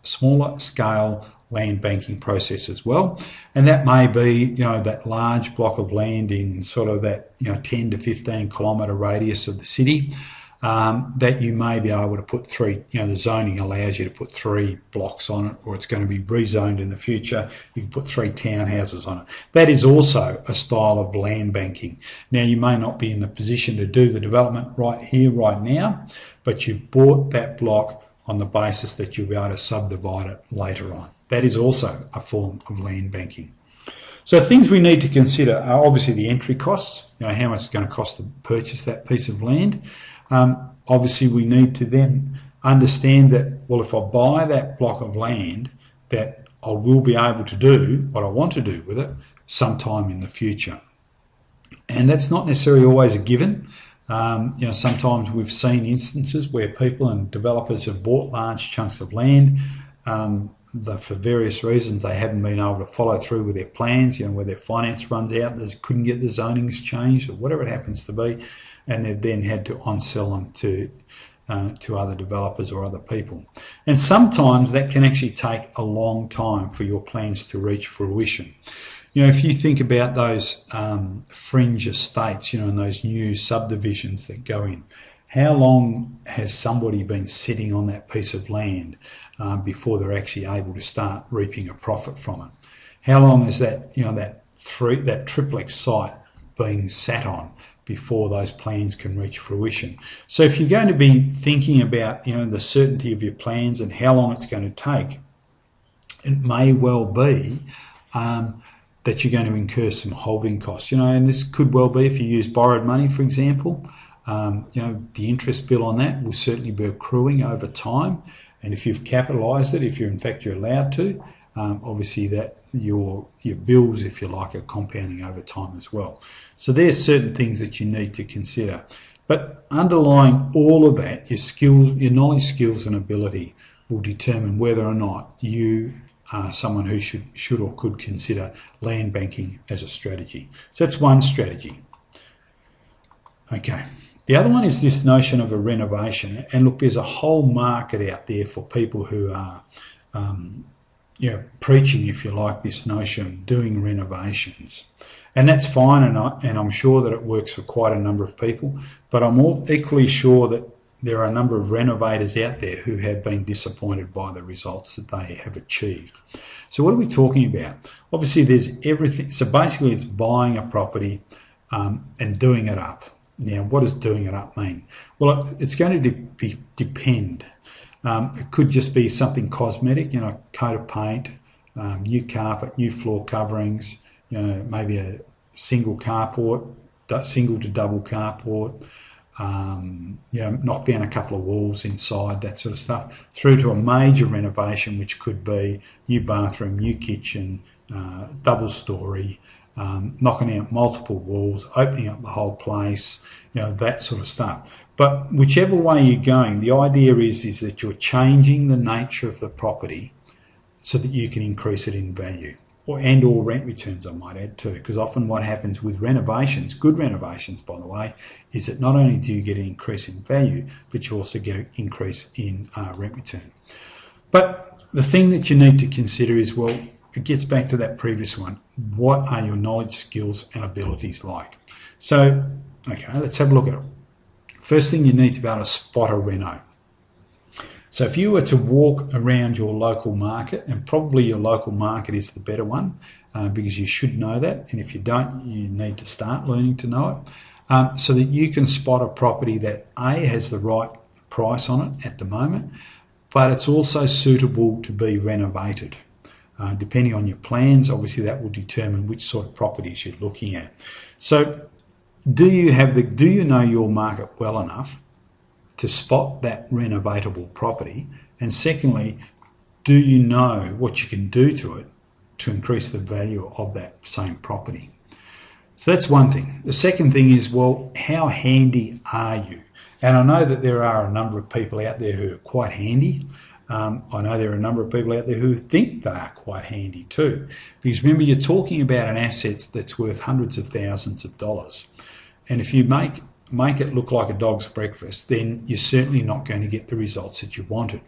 smaller scale land banking process as well, and that may be that large block of land in sort of that 10 to 15 kilometre radius of the city that you may be able to put three, the zoning allows you to put 3 blocks on it, or it's going to be rezoned in the future. You can put 3 townhouses on it. That is also a style of land banking. Now, you may not be in the position to do the development right here, right now, but you've bought that block on the basis that you'll be able to subdivide it later on. That is also a form of land banking. So things we need to consider are obviously the entry costs, how much it's going to cost to purchase that piece of land. Obviously we need to then understand that, well, if I buy that block of land, that I will be able to do what I want to do with it sometime in the future. And that's not necessarily always a given. Sometimes we've seen instances where people and developers have bought large chunks of land, for various reasons they haven't been able to follow through with their plans, where their finance runs out, they couldn't get the zonings changed or whatever it happens to be, and they've then had to on-sell them to other developers or other people. And sometimes that can actually take a long time for your plans to reach fruition. If you think about those fringe estates, and those new subdivisions that go in, how long has somebody been sitting on that piece of land before they're actually able to start reaping a profit from it? How long is that, that triplex site being sat on before those plans can reach fruition? So if you're going to be thinking about, the certainty of your plans and how long it's going to take, it may well be that you're going to incur some holding costs, and this could well be if you use borrowed money, for example. The interest bill on that will certainly be accruing over time, and if you've capitalised it, if you're allowed to, obviously that your bills, if you like, are compounding over time as well. So there's certain things that you need to consider. But underlying all of that, your skills, your knowledge, skills and ability will determine whether or not you are someone who should or could consider land banking as a strategy. So that's one strategy. Okay. The other one is this notion of a renovation. And look, there's a whole market out there for people who are preaching, if you like, this notion of doing renovations. And that's fine, and I'm sure that it works for quite a number of people, but I'm equally sure that there are a number of renovators out there who have been disappointed by the results that they have achieved. So what are we talking about? Obviously, there's everything. So basically, it's buying a property and doing it up. Now, what does doing it up mean? Well, it's going to depend. It could just be something cosmetic, coat of paint, new carpet, new floor coverings, maybe a single carport, single to double carport, knock down a couple of walls inside, that sort of stuff, through to a major renovation, which could be new bathroom, new kitchen, double story, knocking out multiple walls, opening up the whole place, that sort of stuff. But whichever way you're going, the idea is that you're changing the nature of the property so that you can increase it in value. Or rent returns, I might add too, because often what happens with renovations, good renovations by the way, is that not only do you get an increase in value, but you also get an increase in rent return. But the thing that you need to consider is, well, it gets back to that previous one. What are your knowledge, skills and abilities like? So, okay, let's have a look at it. First thing you need to be able to spot a reno. So if you were to walk around your local market, and probably your local market is the better one, because you should know that, and if you don't, you need to start learning to know it, so that you can spot a property that A, has the right price on it at the moment, but it's also suitable to be renovated. Depending on your plans, obviously that will determine which sort of properties you're looking at. So do you know your market well enough to spot that renovatable property? And secondly, do you know what you can do to it to increase the value of that same property? So that's one thing. The second thing is, well, how handy are you? And I know that there are a number of people out there who are quite handy. I know there are a number of people out there who think they are quite handy too. Because remember, you're talking about an asset that's worth hundreds of thousands of dollars. And if you make it look like a dog's breakfast, then you're certainly not going to get the results that you wanted.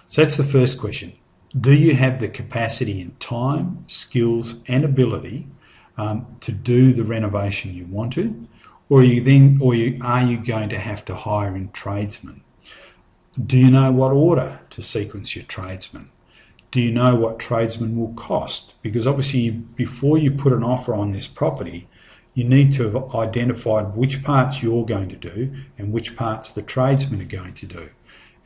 So that's the first question. Do you have the capacity and time, skills and ability to do the renovation you want to? Or are you going to have to hire in tradesmen? Do you know what order to sequence your tradesmen? Do you know what tradesmen will cost? Because obviously before you put an offer on this property, you need to have identified which parts you're going to do and which parts the tradesmen are going to do.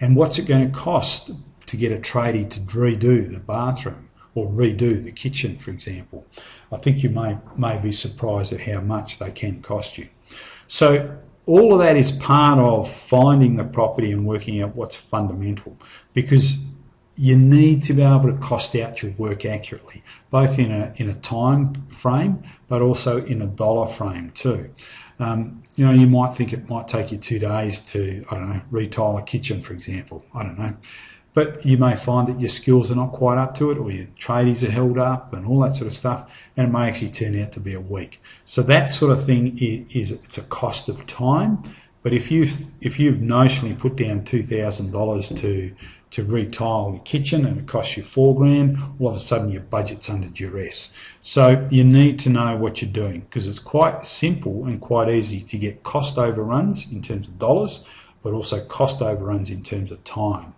And what's it going to cost to get a tradie to redo the bathroom or redo the kitchen, for example? I think you may be surprised at how much they can cost you. So all of that is part of finding the property and working out what's fundamental, because you need to be able to cost out your work accurately, both in a time frame, but also in a dollar frame too. You might think it might take you 2 days to, retile a kitchen, for example. I don't know. But you may find that your skills are not quite up to it, or your tradies are held up and all that sort of stuff, and it may actually turn out to be a week. So that sort of thing it's a cost of time, But if you've notionally put down $2,000 to retile your kitchen and it costs you $4,000, all of a sudden your budget's under duress. So you need to know what you're doing, because it's quite simple and quite easy to get cost overruns in terms of dollars, but also cost overruns in terms of time.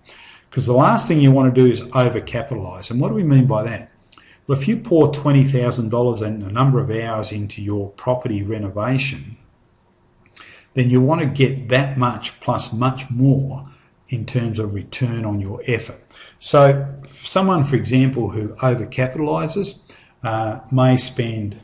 Because the last thing you want to do is overcapitalise. And what do we mean by that? Well, if you pour $20,000 and a number of hours into your property renovation, then you want to get that much plus much more in terms of return on your effort. So someone, for example, who overcapitalises may spend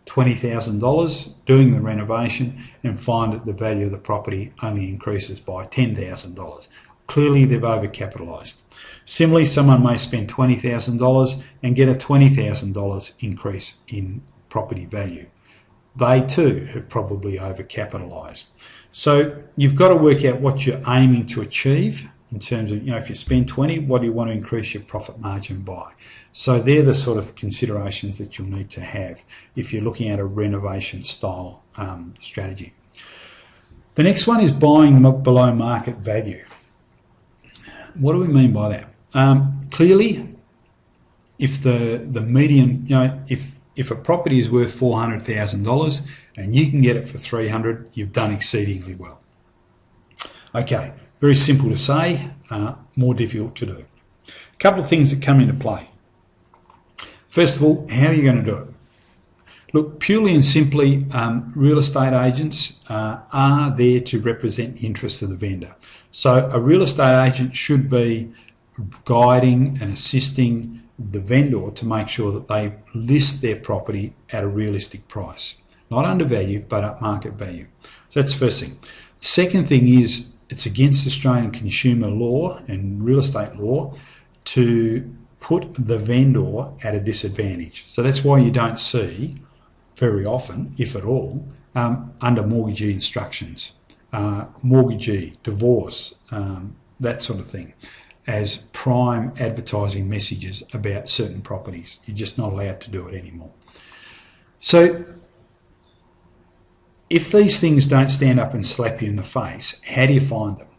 $20,000 doing the renovation and find that the value of the property only increases by $10,000. Clearly they've overcapitalised. Similarly, someone may spend $20,000 and get a $20,000 increase in property value. They too have probably overcapitalised. So you've got to work out what you're aiming to achieve in terms of, if you spend 20, what do you want to increase your profit margin by? So they're the sort of considerations that you'll need to have if you're looking at a renovation style strategy. The next one is buying below market value. What do we mean by that? Clearly, if the median, if a property is worth $400,000 and you can get it for $300,000, you've done exceedingly well. Okay, very simple to say, more difficult to do. A couple of things that come into play. First of all, how are you going to do it? Look, purely and simply, real estate agents are there to represent the interests of the vendor. So a real estate agent should be guiding and assisting the vendor to make sure that they list their property at a realistic price. Not undervalued, but at market value. So that's the first thing. Second thing is, it's against Australian consumer law and real estate law to put the vendor at a disadvantage. So that's why you don't see very often, if at all, under mortgagee instructions, mortgagee, divorce, that sort of thing, as prime advertising messages about certain properties. You're just not allowed to do it anymore. So if these things don't stand up and slap you in the face, how do you find them?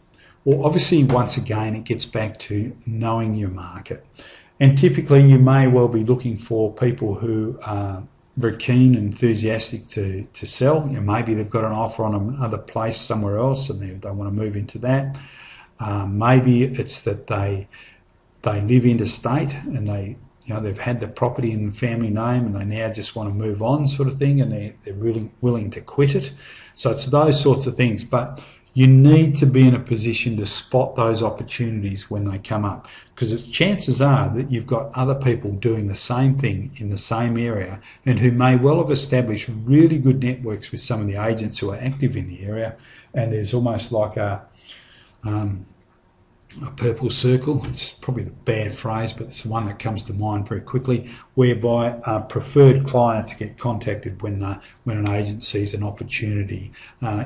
Well, obviously, once again, it gets back to knowing your market. And typically, you may well be looking for people who are very keen and enthusiastic to sell. Maybe they've got an offer on another place somewhere else and they want to move into that. Maybe it's that they live interstate and they've had the property in the family name and they now just want to move on, sort of thing, and they're really willing to quit it. So it's those sorts of things. But you need to be in a position to spot those opportunities when they come up, because chances are that you've got other people doing the same thing in the same area and who may well have established really good networks with some of the agents who are active in the area, and there's almost like a purple circle. It's probably the bad phrase, but it's the one that comes to mind very quickly, whereby preferred clients get contacted when an agent sees an opportunity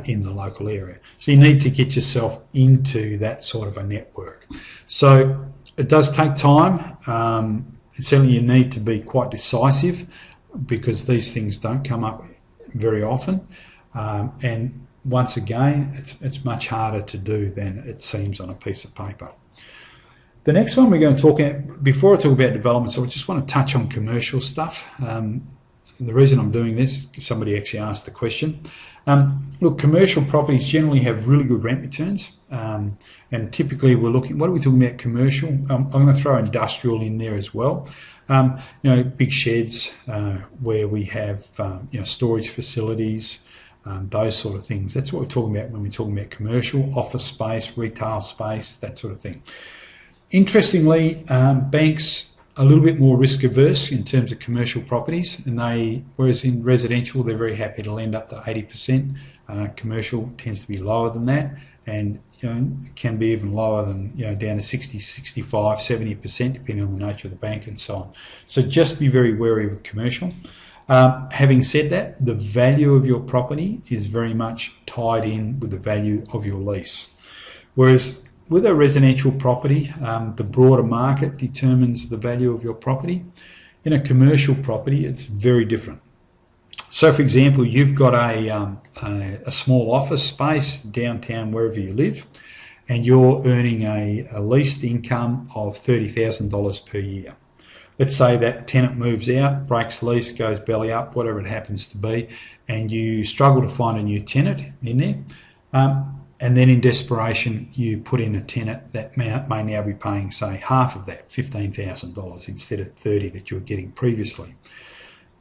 in the local area. So you need to get yourself into that sort of a network. So it does take time. Certainly you need to be quite decisive, because these things don't come up very often. And once again, it's much harder to do than it seems on a piece of paper. The next one we're going to talk about, before I talk about development, so I just want to touch on commercial stuff. And the reason I'm doing this is because somebody actually asked the question. Look, commercial properties generally have really good rent returns. And typically we're looking, what are we talking about commercial? I'm going to throw industrial in there as well. Big sheds where we have storage facilities, those sort of things. That's what we're talking about when we're talking about commercial, office space, retail space, that sort of thing. Interestingly, banks are a little bit more risk averse in terms of commercial properties, and whereas in residential they're very happy to lend up to 80%. Commercial tends to be lower than that, and can be even lower than down to 60, 65, 70%, depending on the nature of the bank and so on. So just be very wary with commercial. Having said that, the value of your property is very much tied in with the value of your lease. Whereas with a residential property, the broader market determines the value of your property. In a commercial property, it's very different. So, for example, you've got a small office space downtown wherever you live, and you're earning a leased income of $30,000 per year. Let's say that tenant moves out, breaks lease, goes belly up, whatever it happens to be, and you struggle to find a new tenant in there. And then in desperation, you put in a tenant that may now be paying, say, half of that, $15,000 instead of $30,000 that you were getting previously.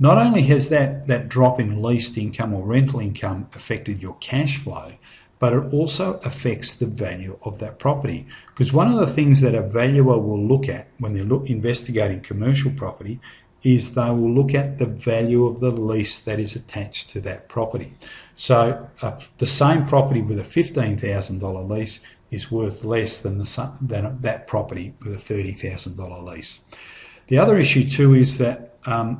Not only has that drop in leased income or rental income affected your cash flow, but it also affects the value of that property. Because one of the things that a valuer will look at when they're investigating commercial property is they will look at the value of the lease that is attached to that property. So the same property with a $15,000 lease is worth less than that property with a $30,000 lease. The other issue too is that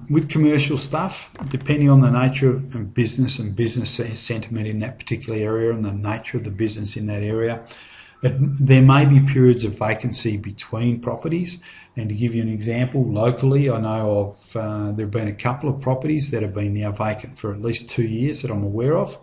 with commercial stuff, depending on the nature of business sentiment in that particular area and the nature of the business in that area, there may be periods of vacancy between properties. And to give you an example, locally, I know of there have been a couple of properties that have been now vacant for at least 2 years that I'm aware of.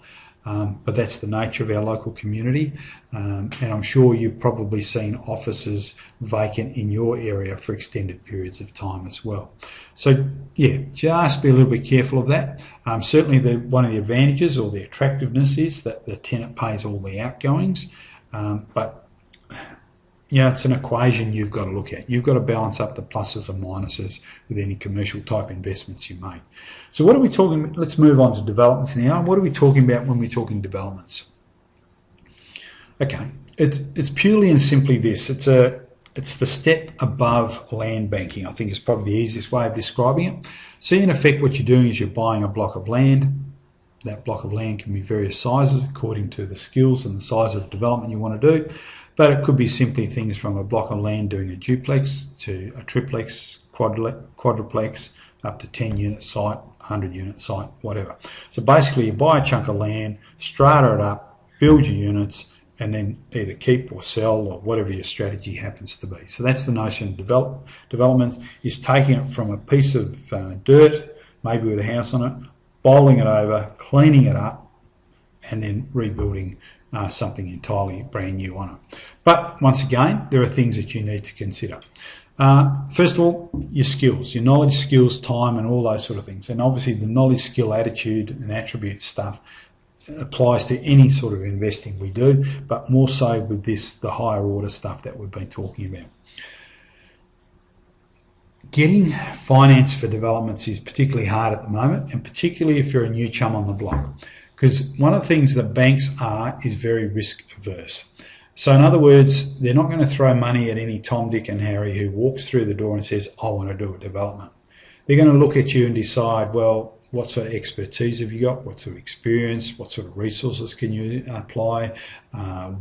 But that's the nature of our local community, and I'm sure you've probably seen offices vacant in your area for extended periods of time as well. So yeah, just be a little bit careful of that. Certainly one of the advantages or the attractiveness is that the tenant pays all the outgoings, but yeah, it's an equation you've got to look at. You've got to balance up the pluses and minuses with any commercial type investments you make. So what are we talking about? Let's move on to developments now. What are we talking about when we're talking developments? Okay, it's purely and simply this. It's the step above land banking. I think it's probably the easiest way of describing it. So in effect, what you're doing is you're buying a block of land. That block of land can be various sizes according to the skills and the size of the development you want to do. But it could be simply things from a block of land doing a duplex to a triplex, quadruplex, up to 10 unit site, 100 unit site, whatever. So basically you buy a chunk of land, strata it up, build your units, and then either keep or sell or whatever your strategy happens to be. So that's the notion of development, is taking it from a piece of dirt, maybe with a house on it, bowling it over, cleaning it up, and then rebuilding something entirely brand new on it. But once again, there are things that you need to consider. First of all, your skills, your knowledge, skills, time, and all those sort of things. And obviously the knowledge, skill, attitude, and attribute stuff applies to any sort of investing we do, but more so with the higher order stuff that we've been talking about. Getting finance for developments is particularly hard at the moment, and particularly if you're a new chum on the block. Because one of the things that banks is very risk averse. So in other words, they're not going to throw money at any Tom, Dick and Harry who walks through the door and says, I want to do a development. They're going to look at you and decide, well, what sort of expertise have you got? What sort of experience? What sort of resources can you apply?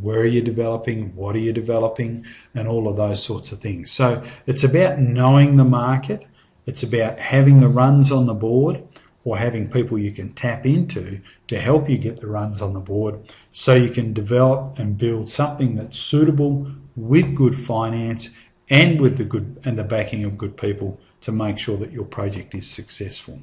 Where are you developing? What are you developing? And all of those sorts of things. So it's about knowing the market. It's about having the runs on the board, or having people you can tap into to help you get the runs on the board so you can develop and build something that's suitable with good finance and with the backing of good people to make sure that your project is successful.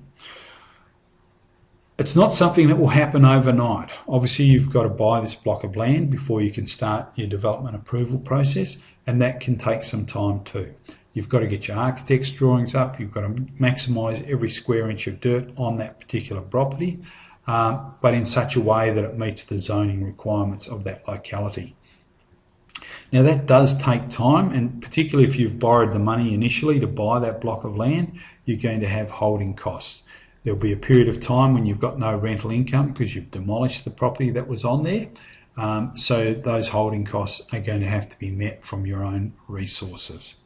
It's not something that will happen overnight. Obviously, you've got to buy this block of land before you can start your development approval process, and that can take some time too. You've got to get your architect's drawings up. You've got to maximise every square inch of dirt on that particular property, but in such a way that it meets the zoning requirements of that locality. Now that does take time, and particularly if you've borrowed the money initially to buy that block of land, you're going to have holding costs. There'll be a period of time when you've got no rental income because you've demolished the property that was on there. So those holding costs are going to have to be met from your own resources.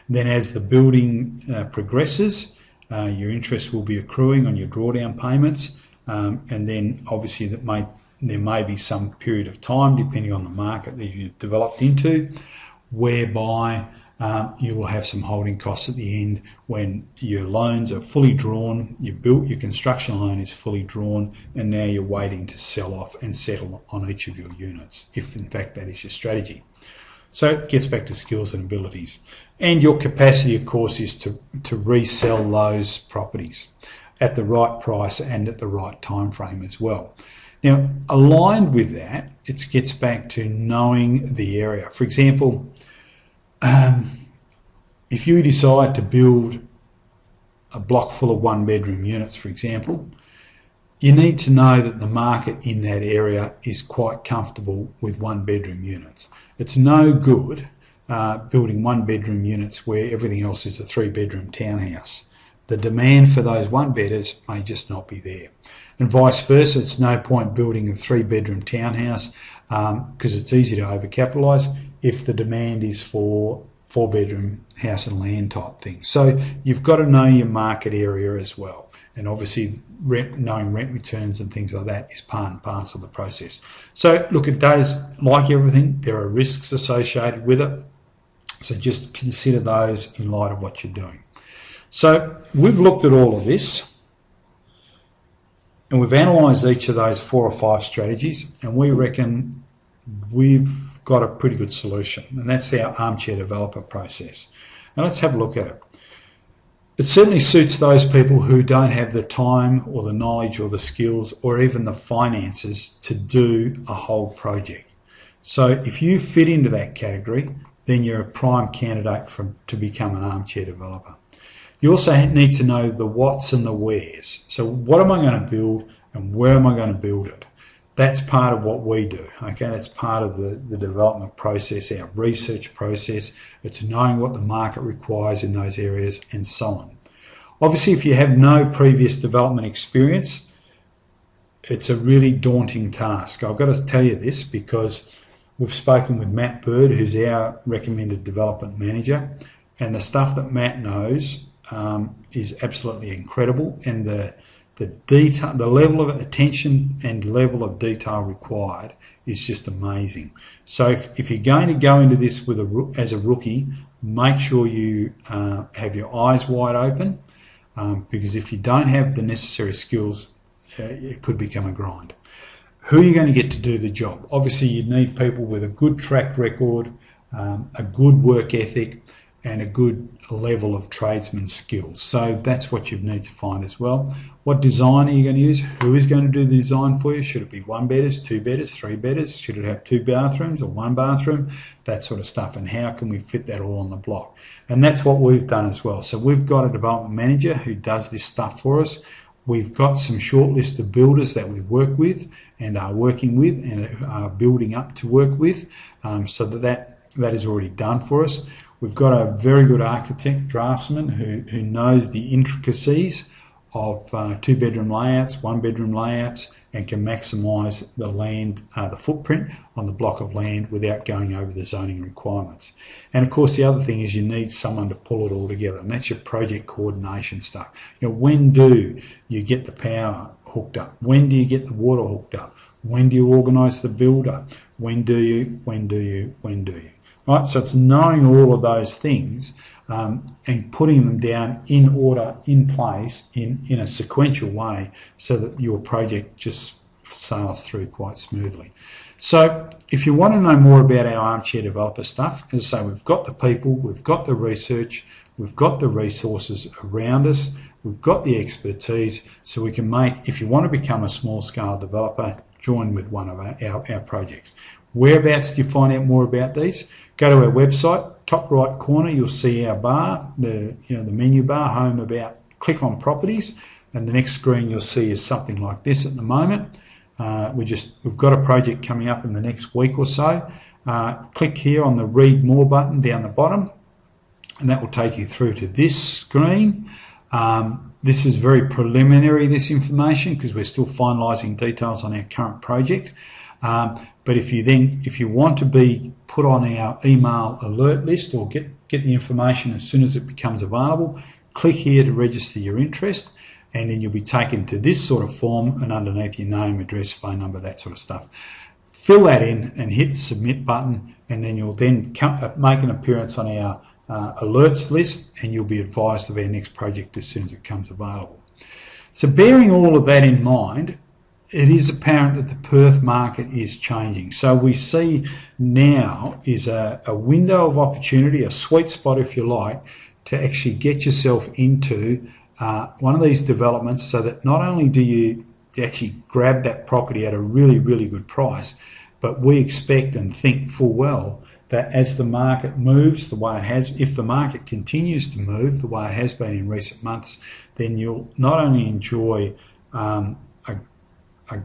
Then as the building progresses, your interest will be accruing on your drawdown payments, and then obviously there may be some period of time, depending on the market that you've developed into, whereby you will have some holding costs at the end when your loans are fully drawn, your construction loan is fully drawn, and now you're waiting to sell off and settle on each of your units, if in fact that is your strategy. So it gets back to skills and abilities. And your capacity, of course, is to resell those properties. at the right price and at the right time frame as well. Now, aligned with that, it gets back to knowing the area. For example, if you decide to build a block full of one-bedroom units, for example, you need to know that the market in that area is quite comfortable with one-bedroom units. It's no good building one-bedroom units where everything else is a three-bedroom townhouse. The demand for those one-bedders may just not be there. And vice versa, it's no point building a three-bedroom townhouse because it's easy to overcapitalise if the demand is for four-bedroom house and land type things. So you've got to know your market area as well. And obviously knowing rent returns and things like that is part and parcel of the process. So look, it does, like everything, there are risks associated with it. So just consider those in light of what you're doing. So we've looked at all of this and we've analysed each of those 4 or 5 strategies, and we reckon we've got a pretty good solution, and that's our armchair developer process. Now let's have a look at it. It certainly suits those people who don't have the time or the knowledge or the skills or even the finances to do a whole project. So if you fit into that category, then you're a prime candidate to become an armchair developer. You also need to know the whats and the wheres. So what am I going to build and where am I going to build it? That's part of what we do, okay? That's part of the development process, our research process. It's knowing what the market requires in those areas and so on. Obviously, if you have no previous development experience, it's a really daunting task. I've got to tell you this because we've spoken with Matt Bird, who's our recommended development manager, and the stuff that Matt knows is absolutely incredible, and the detail, the level of attention and level of detail required is just amazing. So if you're going to go into this as a rookie, make sure you have your eyes wide open, because if you don't have the necessary skills, it could become a grind. Who are you going to get to do the job? Obviously, you need people with a good track record, a good work ethic, and a good level of tradesman skills. So that's what you need to find as well. What design are you going to use? Who is going to do the design for you? Should it be 1-bedders, 2-bedders, 3-bedders? Should it have 2 bathrooms or 1 bathroom? That sort of stuff. And how can we fit that all on the block? And that's what we've done as well. So we've got a development manager who does this stuff for us. We've got some short list of builders that we work with and are working with and are building up to work with, so that is already done for us. We've got a very good architect, draftsman, who knows the intricacies of 2-bedroom layouts, 1-bedroom layouts, and can maximise the land, the footprint on the block of land without going over the zoning requirements. And of course, the other thing is you need someone to pull it all together, and that's your project coordination stuff. You know, when do you get the power hooked up? When do you get the water hooked up? When do you organise the builder? When do you? Right, so it's knowing all of those things and putting them down in order, in place, in a sequential way, so that your project just sails through quite smoothly. So if you want to know more about our armchair developer stuff, as I say, we've got the people, we've got the research, we've got the resources around us, we've got the expertise, so we can make, if you want to become a small-scale developer, join with one of our projects. Whereabouts do you find out more about these? Go to our website, top right corner, you'll see our bar, the menu bar, home about, click on properties, and the next screen you'll see is something like this at the moment. We've got a project coming up in the next week or so. Click here on the read more button down the bottom, and that will take you through to this screen. This is very preliminary, this information, because we're still finalising details on our current project. But if you want to be put on our email alert list or get the information as soon as it becomes available, click here to register your interest, and then you'll be taken to this sort of form, and underneath your name, address, phone number, that sort of stuff. Fill that in and hit the submit button, and then you'll then make an appearance on our alerts list, and you'll be advised of our next project as soon as it comes available. So bearing all of that in mind, it is apparent that the Perth market is changing. So we see now is a window of opportunity, a sweet spot if you like, to actually get yourself into one of these developments, so that not only do you actually grab that property at a really, really good price, but we expect and think full well that as the market moves the way it has, if the market continues to move the way it has been in recent months, then you'll not only enjoy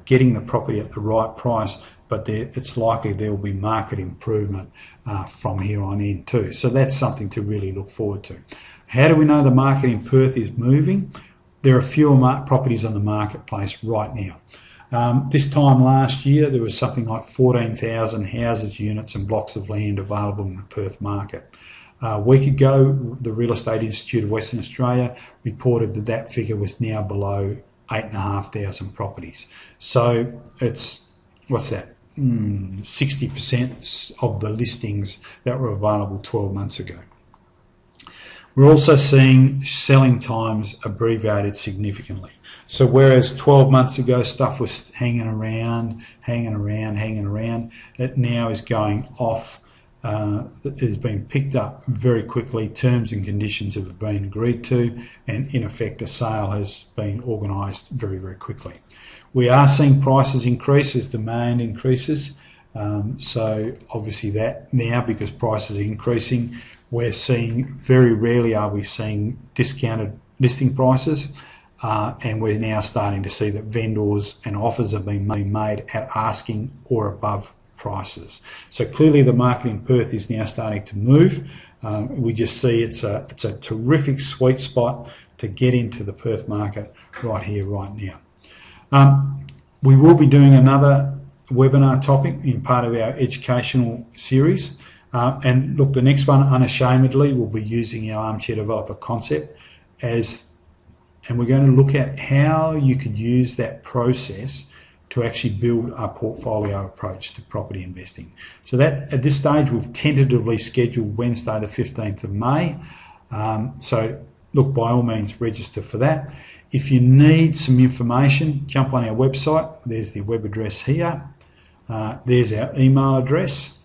getting the property at the right price, but it's likely there will be market improvement from here on in too. So that's something to really look forward to. How do we know the market in Perth is moving? There are fewer properties on the marketplace right now. This time last year, there was something like 14,000 houses, units and blocks of land available in the Perth market. A week ago, the Real Estate Institute of Western Australia reported that that figure was now below 8,500 properties. So it's, what's that, 60% of the listings that were available 12 months ago. We're also seeing selling times abbreviated significantly. So whereas 12 months ago stuff was hanging around, it now is going off. It has been picked up very quickly. Terms and conditions have been agreed to, and in effect a sale has been organised very, very quickly. We are seeing prices increase as demand increases. So obviously that now, because prices are increasing, we're seeing, very rarely are we seeing discounted listing prices, and we're now starting to see that vendors and offers are being made at asking or above prices. So clearly the market in Perth is now starting to move. We just see it's a terrific sweet spot to get into the Perth market right here, right now. We will be doing another webinar topic in part of our educational series. And look, the next one, unashamedly, we'll be using our armchair developer concept and we're going to look at how you could use that process to actually build a portfolio approach to property investing. So that at this stage we've tentatively scheduled Wednesday the 15th of May. So look, by all means register for that. If you need some information, jump on our website. There's the web address here. There's our email address.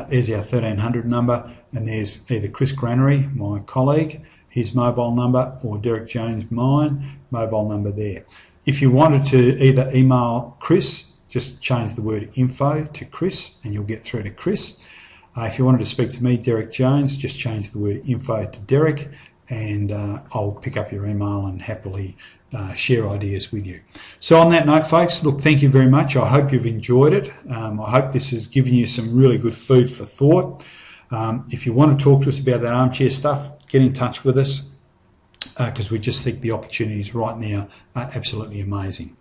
There's our 1300 number, and there's either Chris Granary, my colleague, his mobile number, or Derek Jones, mine, mobile number there. If you wanted to either email Chris, just change the word info to Chris and you'll get through to Chris. If you wanted to speak to me, Derek Jones, just change the word info to Derek and I'll pick up your email and happily share ideas with you. So on that note, folks, look, thank you very much. I hope you've enjoyed it. I hope this has given you some really good food for thought. If you want to talk to us about that armchair stuff, get in touch with us because we just think the opportunities right now are absolutely amazing.